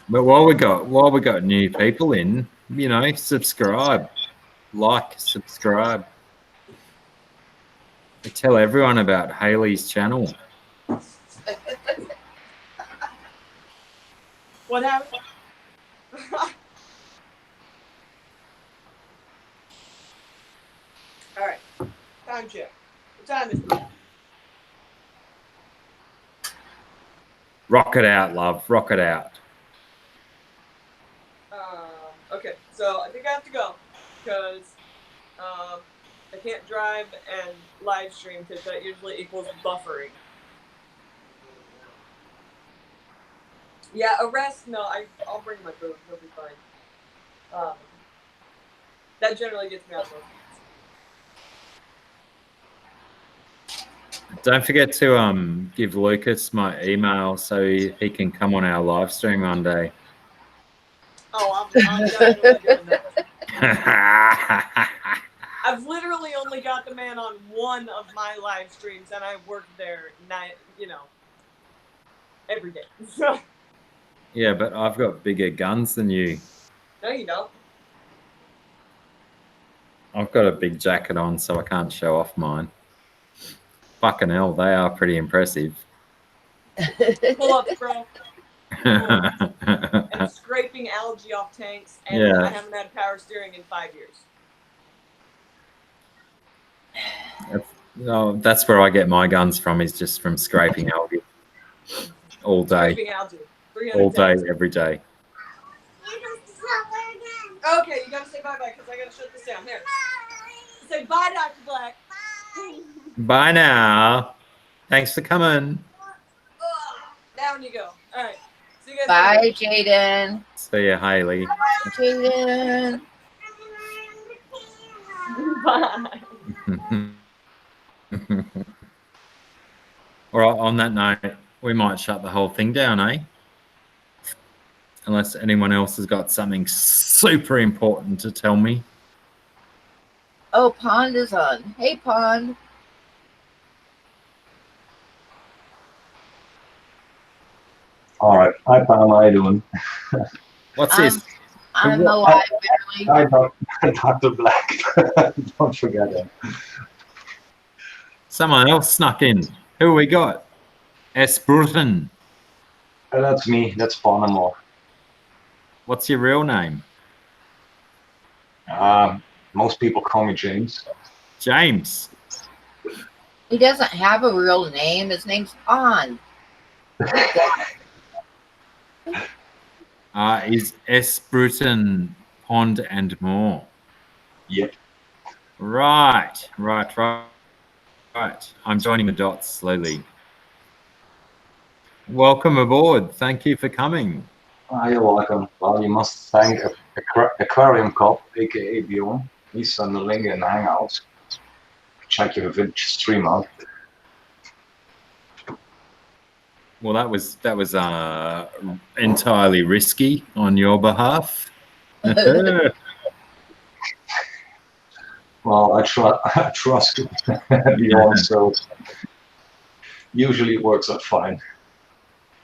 But while we got new people in, you know, subscribe, like, subscribe. Tell everyone about Haley's channel. What happened? All right. Time check. What time is it? Rock it out, love. Rock it out. Okay, so I think I have to go because I can't drive and live stream because that usually equals buffering. Yeah, arrest? No, I'll bring my food. It'll be fine. That generally gets me out of those. Don't forget to give Lucas my email so he can come on our live stream one day. Oh, I'm definitely doing that. I've literally only got the man on one of my live streams, and I work there every day. So. Yeah, but I've got bigger guns than you. No, you don't. I've got a big jacket on, so I can't show off mine. Fucking hell, they are pretty impressive. Pull up, bro. And scraping algae off tanks, and Yeah. I haven't had power steering in 5 years. That's where I get my guns from, is just from scraping algae. All day. Scraping algae. 300 All day, tanks. every day. Okay, you gotta say bye-bye, because I gotta shut this down. Here. Say bye, Dr. Black. Bye now. Thanks for coming. Down you go. All right. See you guys Bye, later. Jaden. See you, Haley. Bye, Jaden. Bye. All right, on that note, we might shut the whole thing down, eh? Unless anyone else has got something super important to tell me. Oh, Pond is on. Hey, Pond. All right. Hi, Pam. How you doing? What's this? I'm alive, barely. Hi, Dr. Black. Don't forget him. Someone else snuck in. Who we got? S. Bruton. That's me. That's Bonamore. What's your real name? Most people call me James. James. He doesn't have a real name. His name's Pond. Is S. Bruton Pond and More? Yep. Right. I'm joining the dots slowly. Welcome aboard. Thank you for coming. You're welcome. Well, you must thank Aquarium Cop, aka Bjorn. He's on the link in Hangouts. Check your vintage stream out. Well, that was entirely risky on your behalf. Well, I trust Bjorn, so usually it works out fine.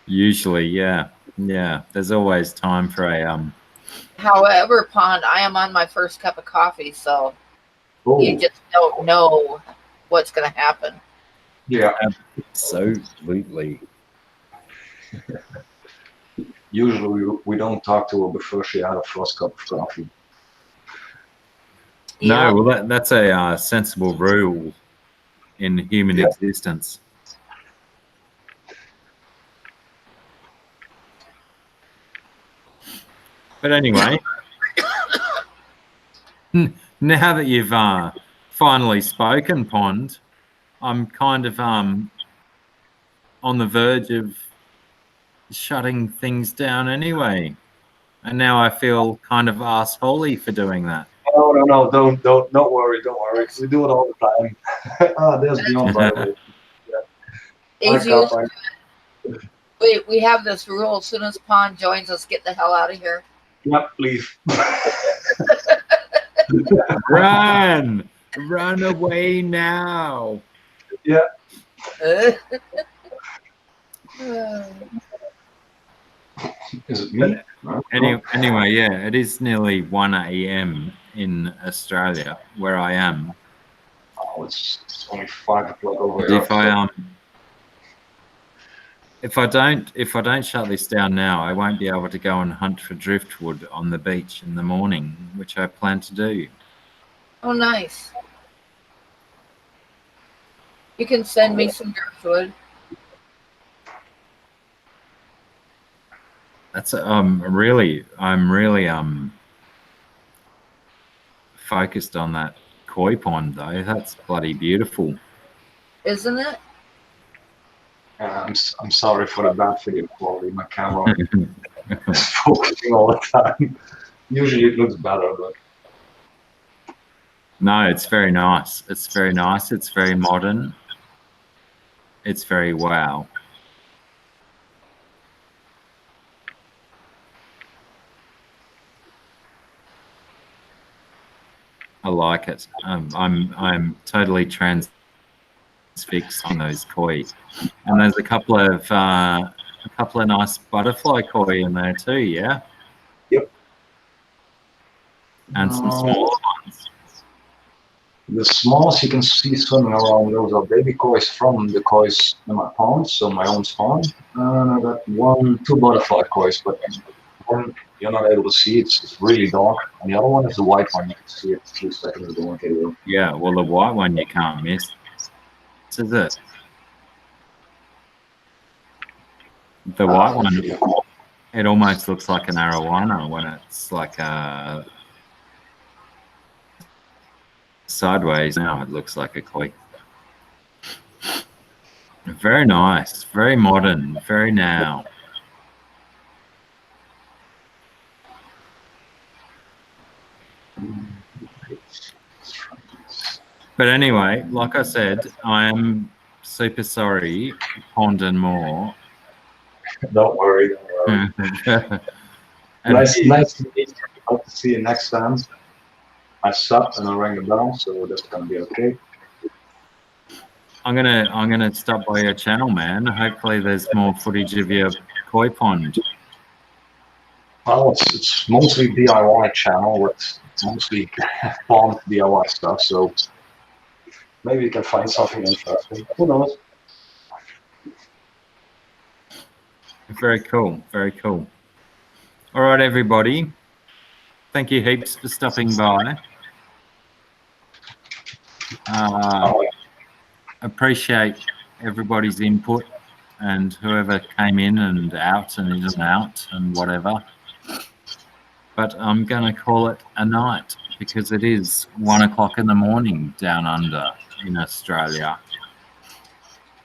Usually, yeah. There's always time for a However, Pond, I am on my first cup of coffee, so Oh, you just don't know what's going to happen. yeah. Absolutely. Usually we don't talk to her before she had her first cup of coffee. No, well, that's a sensible rule in human existence. But anyway, now that you've finally spoken, Pond, I'm kind of on the verge of shutting things down anyway. And now I feel kind of arseholey for doing that. No, don't worry. We do it all the time. There's Bjorn, by the way. As usual, we have this rule: as soon as Pond joins us, get the hell out of here. Yep, leave. Run away now. Yeah. Is it me? Anyway, yeah, it is nearly 1 a.m. in Australia, where I am. Oh, it's only 5 o'clock over here. If I don't shut this down now, I won't be able to go and hunt for driftwood on the beach in the morning, which I plan to do. Oh, nice. You can send me some driftwood. That's I'm really focused on that koi pond though. That's bloody beautiful, isn't it? I'm sorry for the bad video quality. My camera is focusing all the time. Usually it looks better, but no, it's very nice. It's very nice. It's very modern. It's very wow. I like it. I'm totally transfixed on those koi, and there's a couple of nice butterfly koi in there too. Yeah. Yep. And some smaller ones. The smallest you can see swimming around, those are baby kois from the kois in my pond, so my own spawn. And I got 2 butterfly kois, but one you're not able to see. It's really dark. And the other one is the white one. You can see it 2 seconds ago on video. Yeah, well, the white one you can't miss. Is it? The white one, it almost looks like an arowana when it's like sideways. Now it looks like a koi. Very nice, very modern, very now. But anyway, like I said, I am super sorry, Pond and More. Don't worry. Nice to meet you. Hope to see you next time. I subbed and I rang the bell, so that's gonna be okay. I'm gonna stop by your channel, man. Hopefully, there's more footage of your koi pond. Well, it's mostly DIY channel with mostly pond DIY stuff, so maybe you can find something interesting. Who knows? Very cool. Very cool. All right, everybody. Thank you heaps for stopping by. appreciate everybody's input and whoever came in and out and whatever. But I'm going to call it a night because it is 1 o'clock in the morning down under in Australia.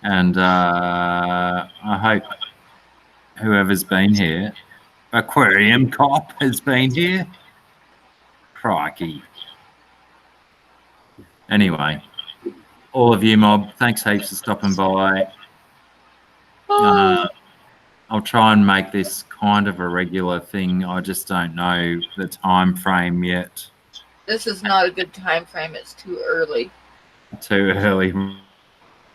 And I hope whoever's been here, Aquarium Cop has been here. Crikey. Anyway, all of you, mob, thanks heaps for stopping by. I'll try and make this kind of a regular thing. I just don't know the time frame yet. This is not a good time frame. It's too early. Too early.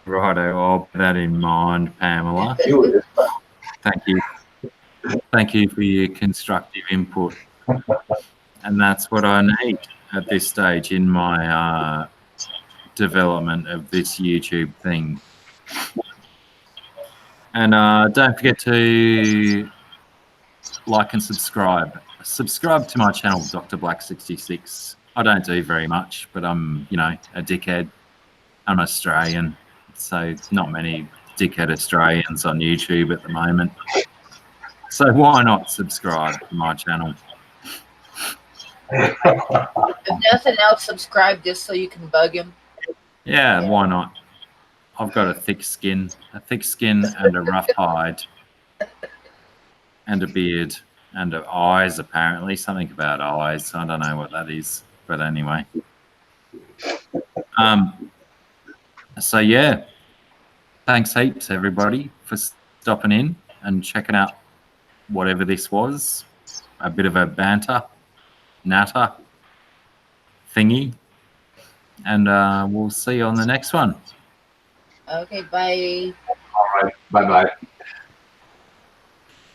Righto, I'll bear that in mind, Pamela. Thank you. Thank you for your constructive input. And that's what I need at this stage in my development of this YouTube thing. And don't forget to like and subscribe. Subscribe to my channel, Dr. Black 66. I don't do very much, but I'm, you know, a dickhead. I'm Australian, so not many dickhead Australians on YouTube at the moment. So why not subscribe to my channel? If nothing else, subscribe just so you can bug him. Yeah, why not? I've got a thick skin and a rough hide and a beard and eyes, apparently. Something about eyes. I don't know what that is, but anyway. So, yeah, thanks heaps, everybody, for stopping in and checking out whatever this was. A bit of a banter, natter thingy. And we'll see you on the next one. Okay, bye. All right. Bye-bye.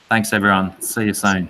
Thanks, everyone. See you soon.